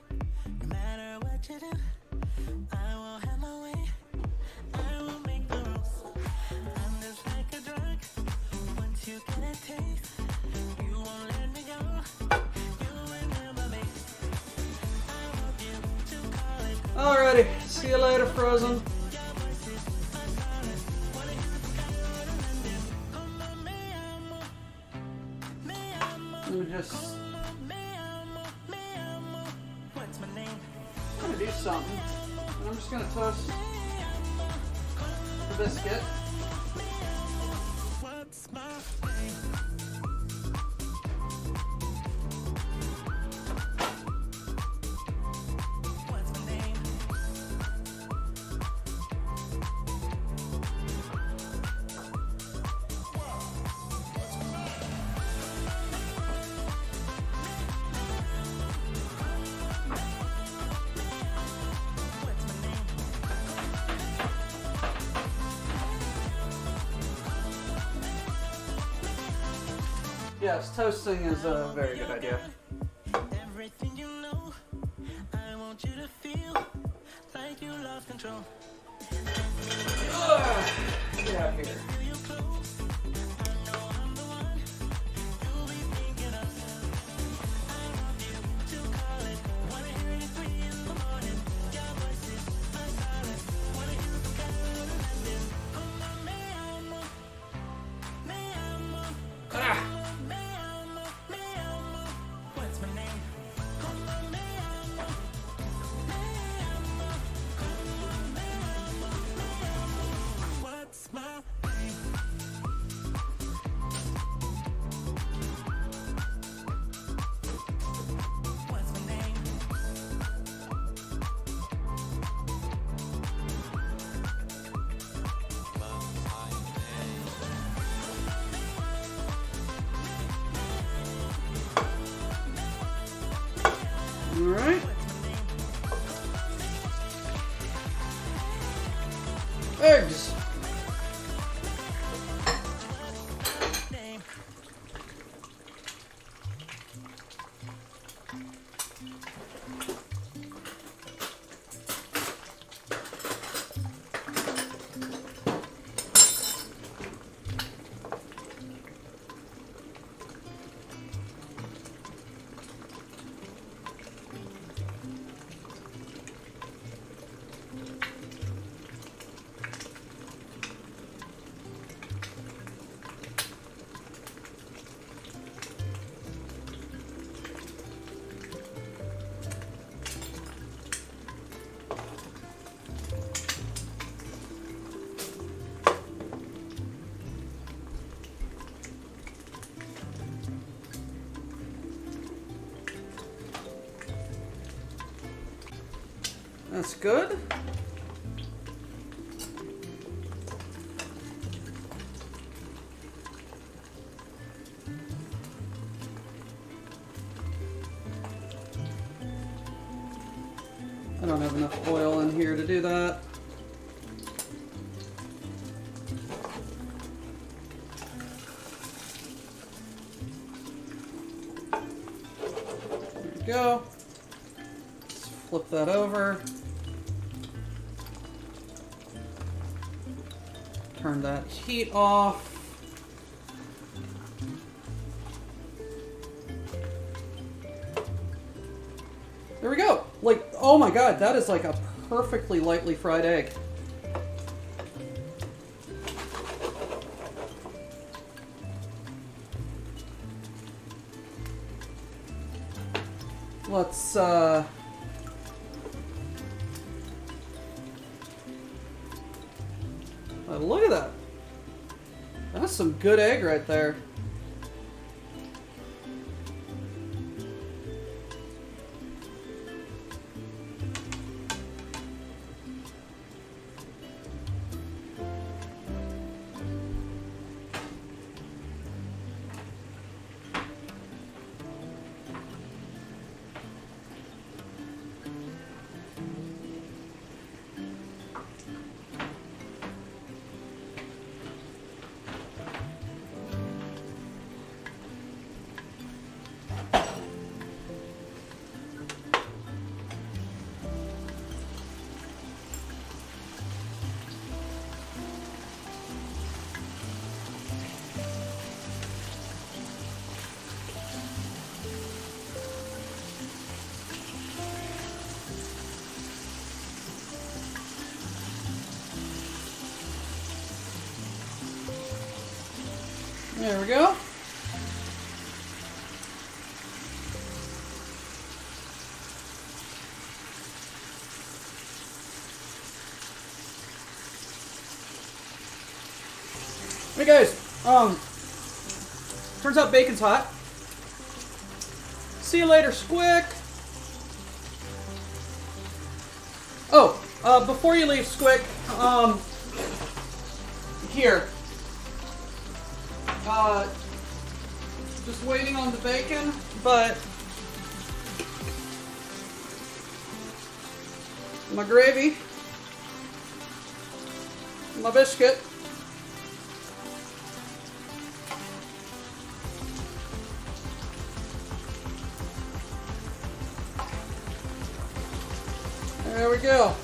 no matter what you do. I won't have my way. I will make the rules. I'm just like a drug. Once you get a taste, you won't let me go. You remember me. I want you to call it. Alrighty, see you later, Frozen. Let me just. What's my name? I'm gonna do something. And I'm just gonna toast the biscuit. What's my name? What's my name? Yes, toasting is a very good idea. Everything you know, I want you to feel like you lost control. Get out here. What's my name? What's my name? What's my name? Alright. Eggs. That's good. I don't have enough oil in here to do that. There we go. Let's flip that over. Turn that heat off. There we go. Like, oh my god, that is like a perfectly lightly fried egg. Let's, look at that. That's some good egg right there. There we go. Hey guys, turns out bacon's hot. See you later, Squic. Oh, before you leave, Squic, here. Just waiting on the bacon, but my gravy, my biscuit. There we go.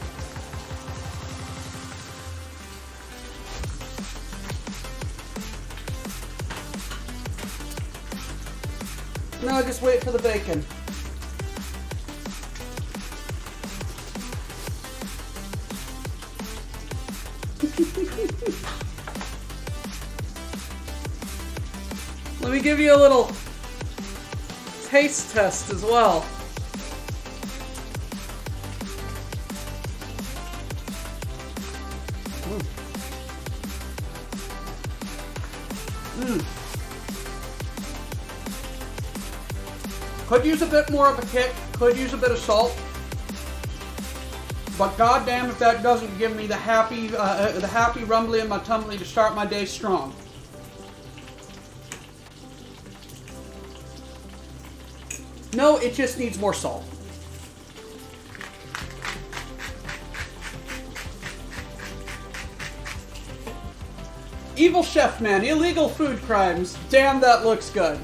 Now just wait for the bacon. Let me give you a little taste test as well. Could use a bit more of a kick, could use a bit of salt, but goddamn if that doesn't give me the happy rumbly in my tummy to start my day strong. No, it just needs more salt. Evil chef man, illegal food crimes. Damn, that looks good.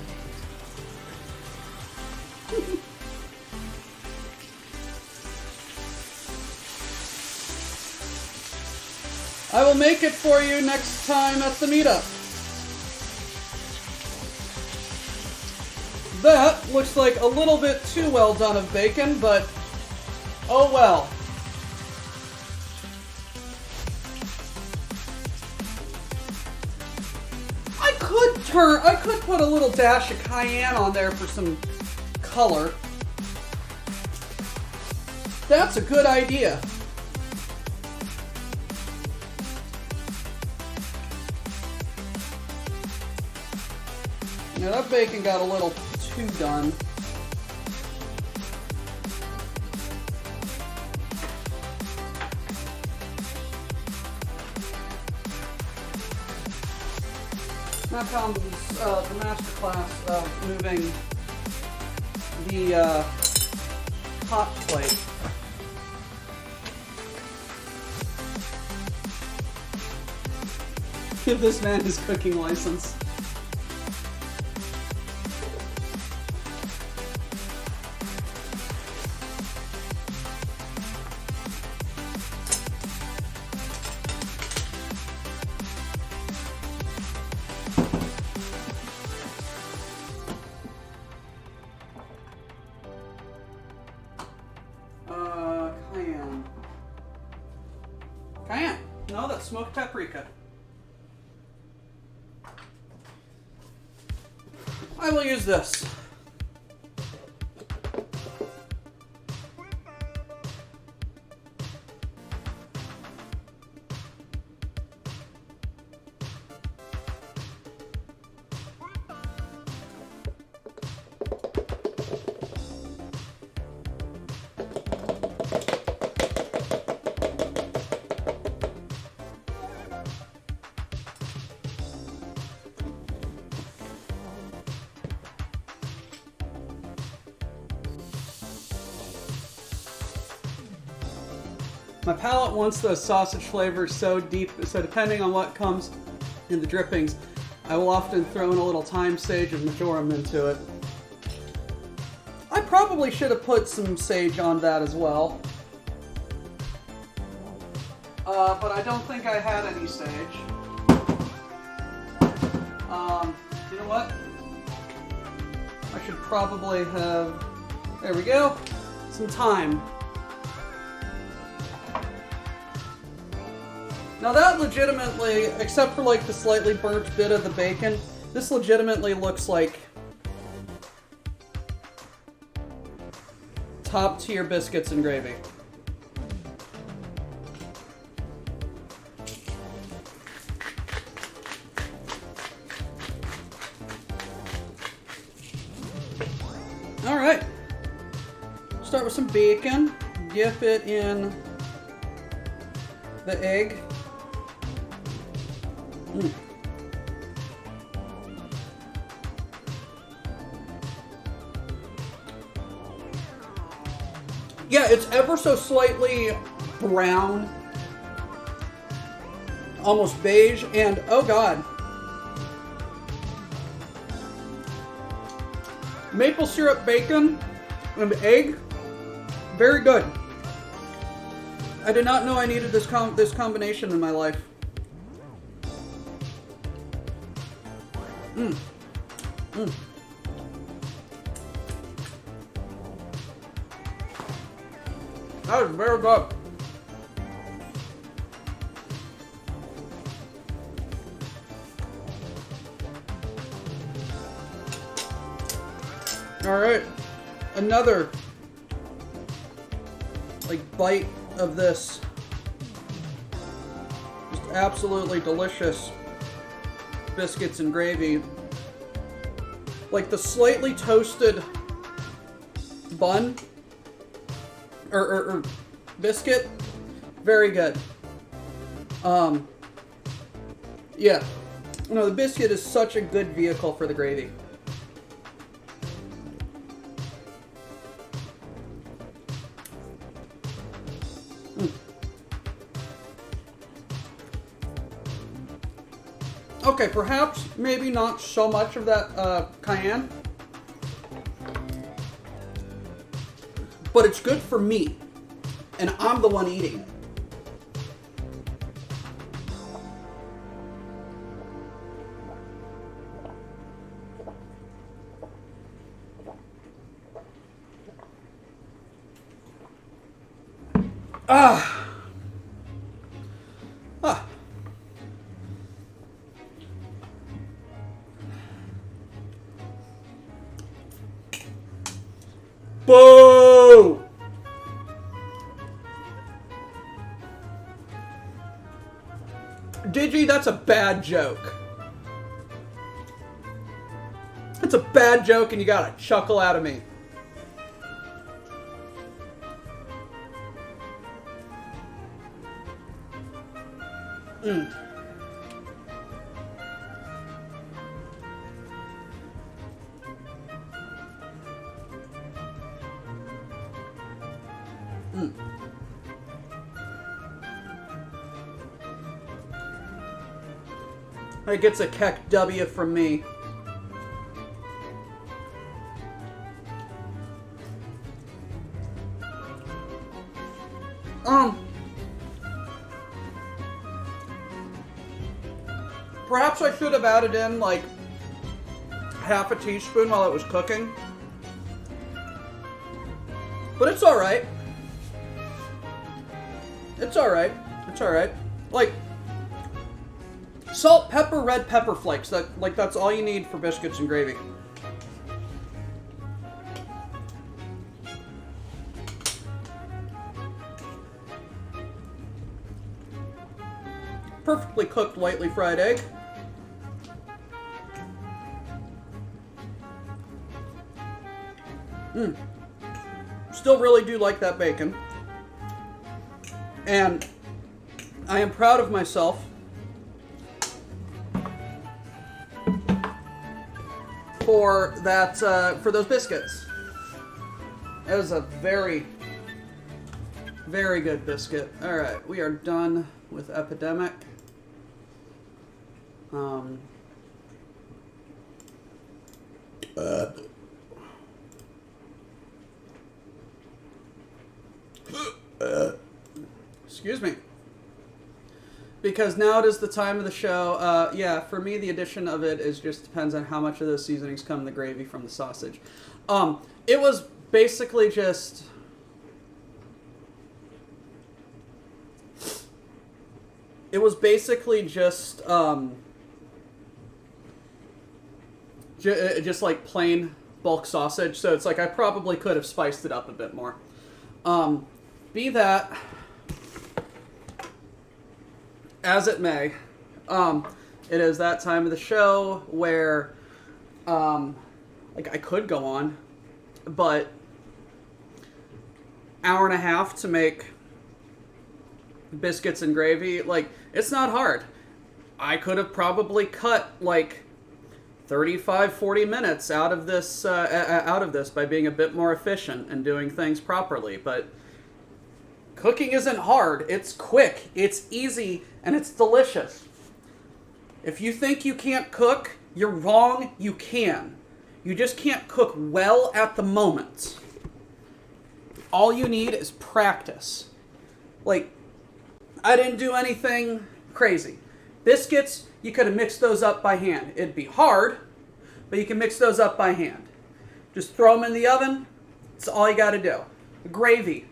I will make it for you next time at the meetup. That looks like a little bit too well done of bacon, but oh well. I could put a little dash of cayenne on there for some color. That's a good idea. Now that bacon got a little too done. found the master class of moving the hot plate. Give this man his cooking license. Cayenne. Cayenne. No, that's smoked paprika. I will use this. My palate wants those sausage flavors so deep, so depending on what comes in the drippings, I will often throw in a little thyme, sage, and marjoram into it. I probably should have put some sage on that as well. But I don't think I had any sage. You know what? I should probably have, there we go, some thyme. Now that legitimately, except for like the slightly burnt bit of the bacon, this legitimately looks like top tier biscuits and gravy. All right, start with some bacon, dip it in the egg. Yeah, it's ever so slightly brown, almost beige, and oh god, maple syrup bacon and egg, very good. I did not know I needed this combination in my life. That is very good. All right, another like bite of this. Just absolutely delicious biscuits and gravy. Like the slightly toasted bun or biscuit, very good. Yeah, no, the biscuit is such a good vehicle for the gravy. Okay, perhaps maybe not so much of that cayenne, but it's good for me, and I'm the one eating it. Boo! Digi, that's a bad joke. That's a bad joke and you got a chuckle out of me. It gets a Keck W from me. Perhaps I should have added in like half a teaspoon while it was cooking. But it's alright. It's alright. It's alright. Like, salt, pepper, red pepper flakes. That's all you need for biscuits and gravy. Perfectly cooked, lightly fried egg. Still really do like that bacon. And I am proud of myself for that, for those biscuits. That was a very, very good biscuit. Alright, we are done with Epidemic. Excuse me. Because now it is the time of the show. Yeah, for me, the addition of it is just depends on how much of those seasonings come in the gravy from the sausage. It was basically just... It was basically just just like plain bulk sausage. So it's like I probably could have spiced it up a bit more. Be that as it may, it is that time of the show where like I could go on, but hour and a half to make biscuits and gravy, like, it's not hard. I could have probably cut like 35-40 minutes out of this by being a bit more efficient and doing things properly. But cooking isn't hard. It's quick, it's easy, and it's delicious. If you think you can't cook, you're wrong. You can. You just can't cook well at the moment. All you need is practice. Like, I didn't do anything crazy. Biscuits, you could have mixed those up by hand. It'd be hard, but you can mix those up by hand. Just throw them in the oven. That's all you got to do. Gravy.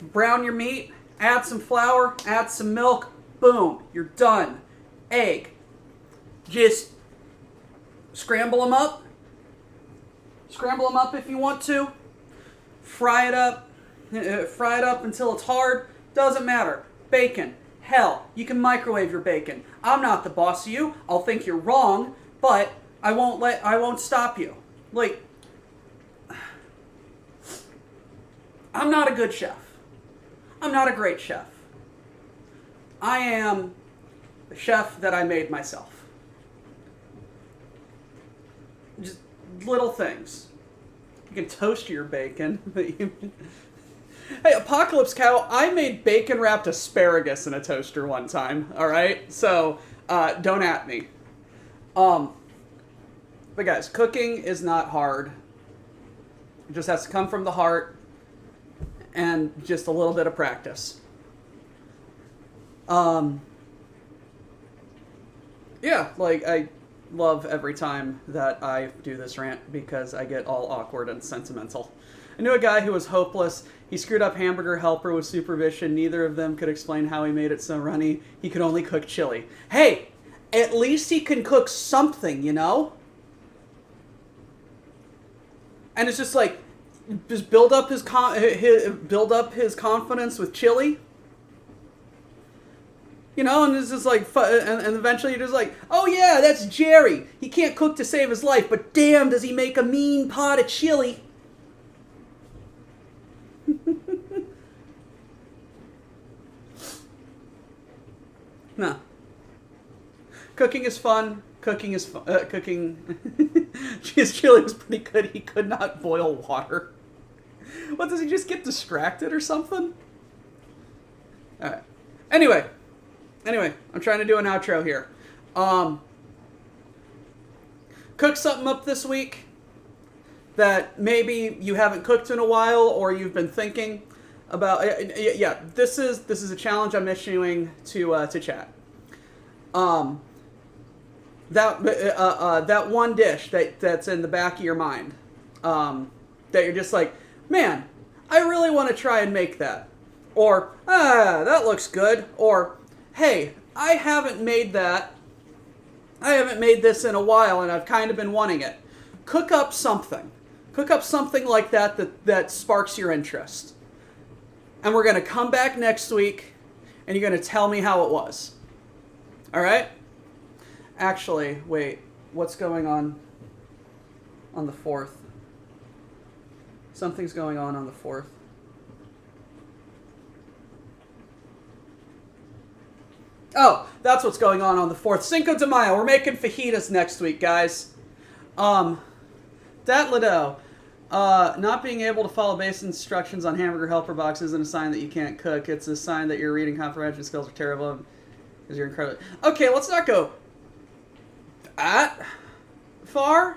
Brown your meat, add some flour, add some milk, boom, you're done. Egg. Just scramble them up. Scramble them up if you want to. Fry it up. Fry it up until it's hard. Doesn't matter. Bacon. Hell, you can microwave your bacon. I'm not the boss of you. I'll think you're wrong, but I won't stop you. Like, I'm not a good chef. I'm not a great chef. I am the chef that I made myself. Just little things. You can toast your bacon. Hey, Apocalypse Cow, I made bacon-wrapped asparagus in a toaster one time, alright? So, don't at me. But guys, cooking is not hard. It just has to come from the heart and just a little bit of practice. Yeah, like, I love every time that I do this rant because I get all awkward and sentimental. I knew a guy who was hopeless. He screwed up Hamburger Helper with supervision. Neither of them could explain how he made it so runny. He could only cook chili. Hey, at least he can cook something, you know? And it's just like, just build up his confidence with chili. You know, and it's just like, and eventually you're just like, oh yeah, that's Jerry. He can't cook to save his life, but damn, does he make a mean pot of chili. No. Cooking is fun. Cooking. His chili was pretty good. He could not boil water. What, does he just get distracted or something? Alright. Anyway, I'm trying to do an outro here. Cook something up this week that maybe you haven't cooked in a while or you've been thinking about. Yeah, this is a challenge I'm issuing to chat. That one dish that's in the back of your mind, that you're just like, man, I really want to try and make that. Or, that looks good. Or, hey, I haven't made that. I haven't made this in a while and I've kind of been wanting it. Cook up something. Cook up something like that sparks your interest. And we're going to come back next week and you're going to tell me how it was. All right? Actually, wait. What's going on the 4th? Something's going on the 4th. Oh, that's what's going on the 4th. Cinco de Mayo. We're making fajitas next week, guys. Dat Lido. Not being able to follow basic instructions on hamburger helper box isn't a sign that you can't cook. It's a sign that your reading comprehension skills are terrible because you're incredible. Okay, let's not go that far.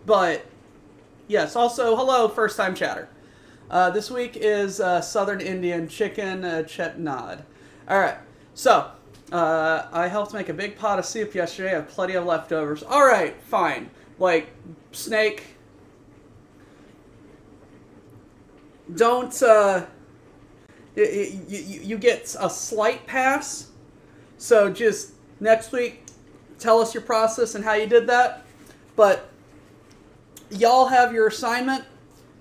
But, yes. Also, hello, first-time chatter. This week is Southern Indian chicken chetnad. All right. So, I helped make a big pot of soup yesterday. I have plenty of leftovers. All right, fine. Like, Snake, don't, you get a slight pass. So just next week, tell us your process and how you did that. But y'all have your assignment.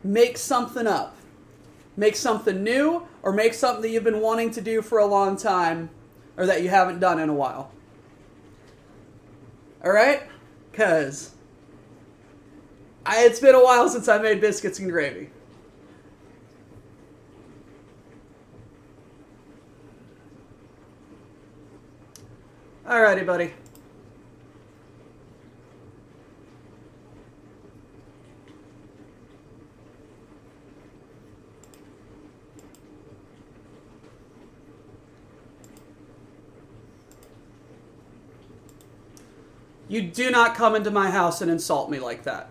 Make something up. Make something new, or make something that you've been wanting to do for a long time, or that you haven't done in a while. Alright? Because it's been a while since I made biscuits and gravy. Alrighty, buddy. You do not come into my house and insult me like that.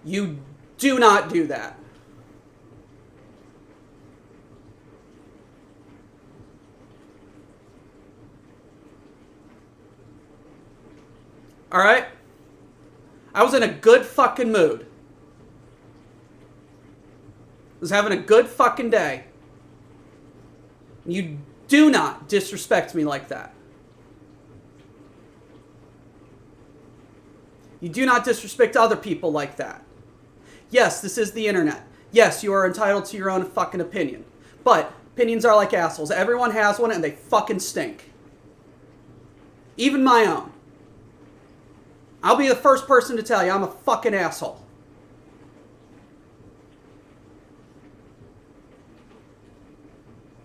You do not do that. Alright? I was in a good fucking mood. I was having a good fucking day. You do not disrespect me like that. You do not disrespect other people like that. Yes, this is the internet. Yes, you are entitled to your own fucking opinion. But opinions are like assholes. Everyone has one and they fucking stink. Even my own. I'll be the first person to tell you I'm a fucking asshole.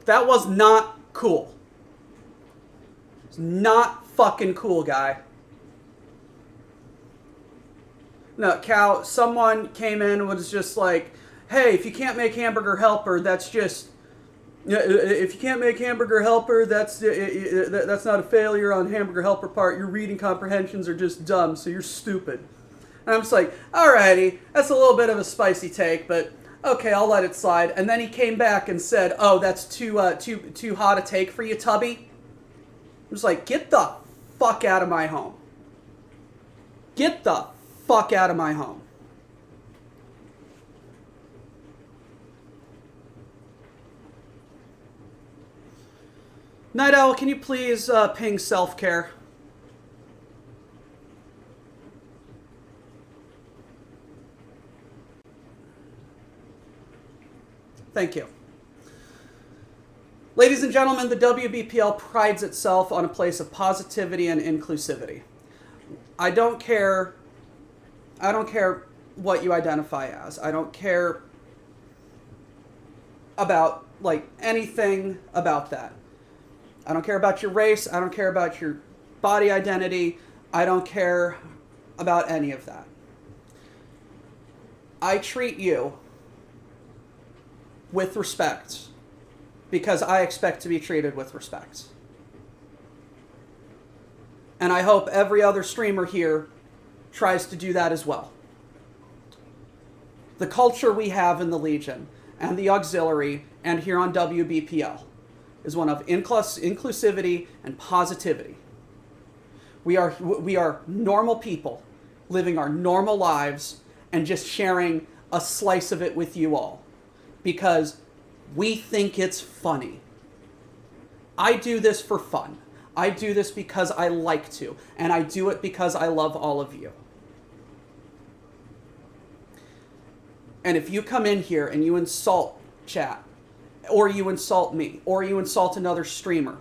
That was not cool. It's not fucking cool, guy. No, Cal, someone came in and was just like, hey, if you can't make hamburger helper, that's just... If you can't make hamburger helper, that's not a failure on hamburger helper part. Your reading comprehensions are just dumb, so you're stupid. And I'm just like, alrighty, that's a little bit of a spicy take, but okay, I'll let it slide. And then he came back and said, oh, that's too hot a take for you, Tubby. I was like, get the fuck out of my home. Get the fuck out of my home. Night Owl, can you please ping self-care? Thank you. Ladies and gentlemen, the WBPL prides itself on a place of positivity and inclusivity. I don't care what you identify as. I don't care about, like, anything about that. I don't care about your race. I don't care about your body identity. I don't care about any of that. I treat you with respect because I expect to be treated with respect. And I hope every other streamer here tries to do that as well. The culture we have in the Legion and the Auxiliary and here on WBPL is one of inclusivity and positivity. We are normal people living our normal lives and just sharing a slice of it with you all because we think it's funny. I do this for fun. I do this because I like to, and I do it because I love all of you. And if you come in here and you insult chat, or you insult me, or you insult another streamer,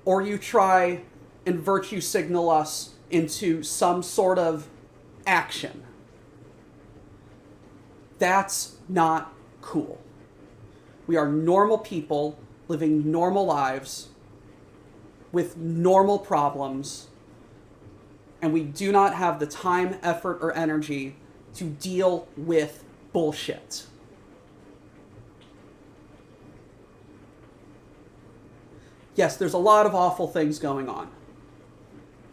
or you try and virtue signal us into some sort of action, that's not cool. We are normal people living normal lives with normal problems, and we do not have the time, effort, or energy to deal with bullshit. Yes, there's a lot of awful things going on.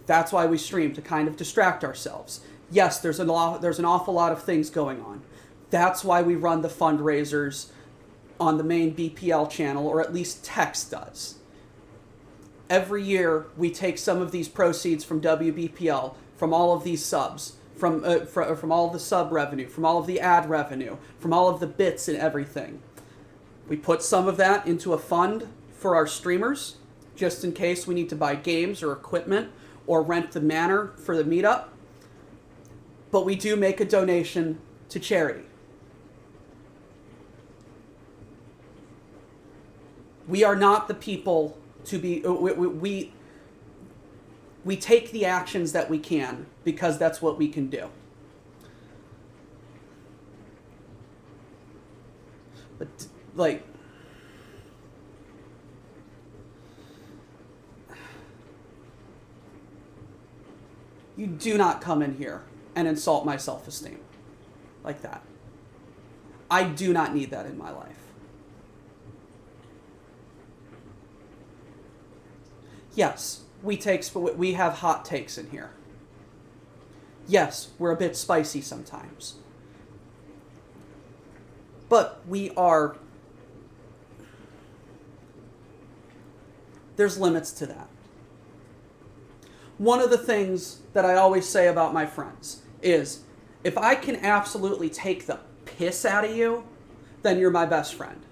That's why we stream, to kind of distract ourselves. Yes, there's an awful lot of things going on. That's why we run the fundraisers on the main BPL channel, or at least Tex does. Every year, we take some of these proceeds from WBPL, from all of these subs, from all of the sub revenue, from all of the ad revenue, from all of the bits and everything. We put some of that into a fund for our streamers, just in case we need to buy games or equipment or rent the manor for the meetup. But we do make a donation to charity. We are not the people to be... We take the actions that we can because that's what we can do. But, like... You do not come in here and insult my self-esteem like that. I do not need that in my life. Yes, we have hot takes in here. Yes, we're a bit spicy sometimes. But there's limits to that. One of the things that I always say about my friends is, if I can absolutely take the piss out of you, then you're my best friend.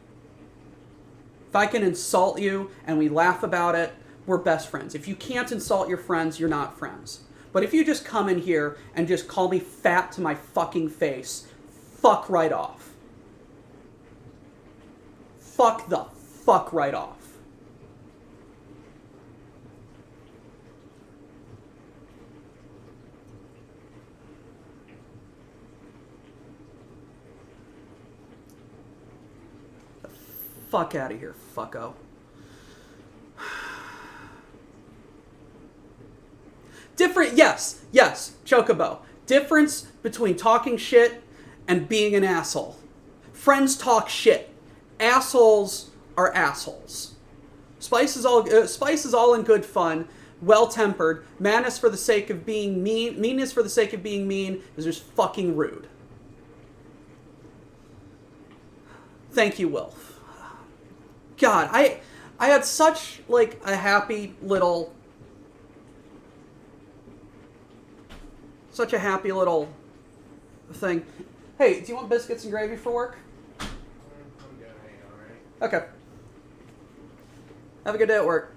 If I can insult you and we laugh about it, we're best friends. If you can't insult your friends, you're not friends. But if you just come in here and just call me fat to my fucking face, fuck right off. Fuck the fuck right off. The fuck out of here, fucko. Yes, Chocobo. Difference between talking shit and being an asshole. Friends talk shit. Assholes are assholes. Spice is all in good fun, well-tempered. Meanness for the sake of being mean, meanness for the sake of being mean is just fucking rude. Thank you, Wilf. God, I had such, like, a happy little thing. Hey, do you want biscuits and gravy for work? I'm good. All right. Okay. Have a good day at work.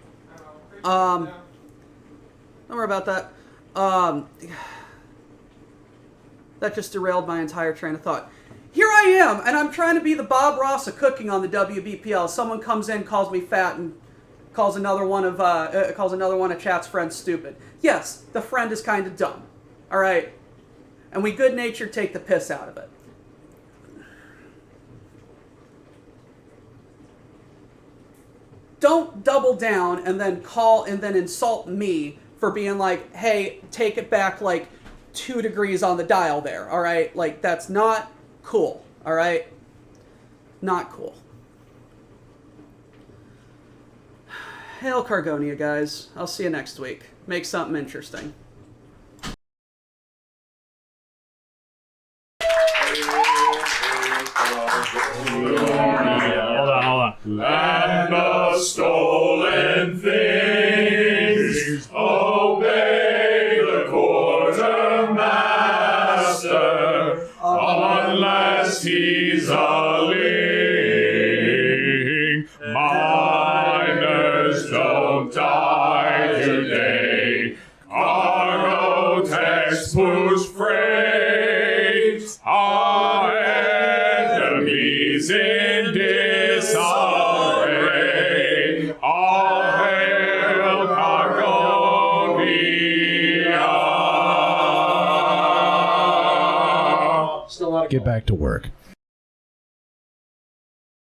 Don't Don't worry about that. That just derailed my entire train of thought. Here I am, and I'm trying to be the Bob Ross of cooking on the WBPL. Someone comes in, calls me fat, and calls another one of chat's friends stupid. Yes, the friend is kind of dumb. All right, and we good-natured take the piss out of it. Don't double down and then insult me for being like, hey, take it back like 2 degrees on the dial there, all right? Like, that's not cool, all right? Not cool. Hail Cargonia, guys. I'll see you next week. Make something interesting. Hold on. Land of stolen things, obey the quartermaster, unless he's a ling. Miners don't die today. Cargo techs push freight. Our enemies in disarray. All hail Cargonia! Get back to work.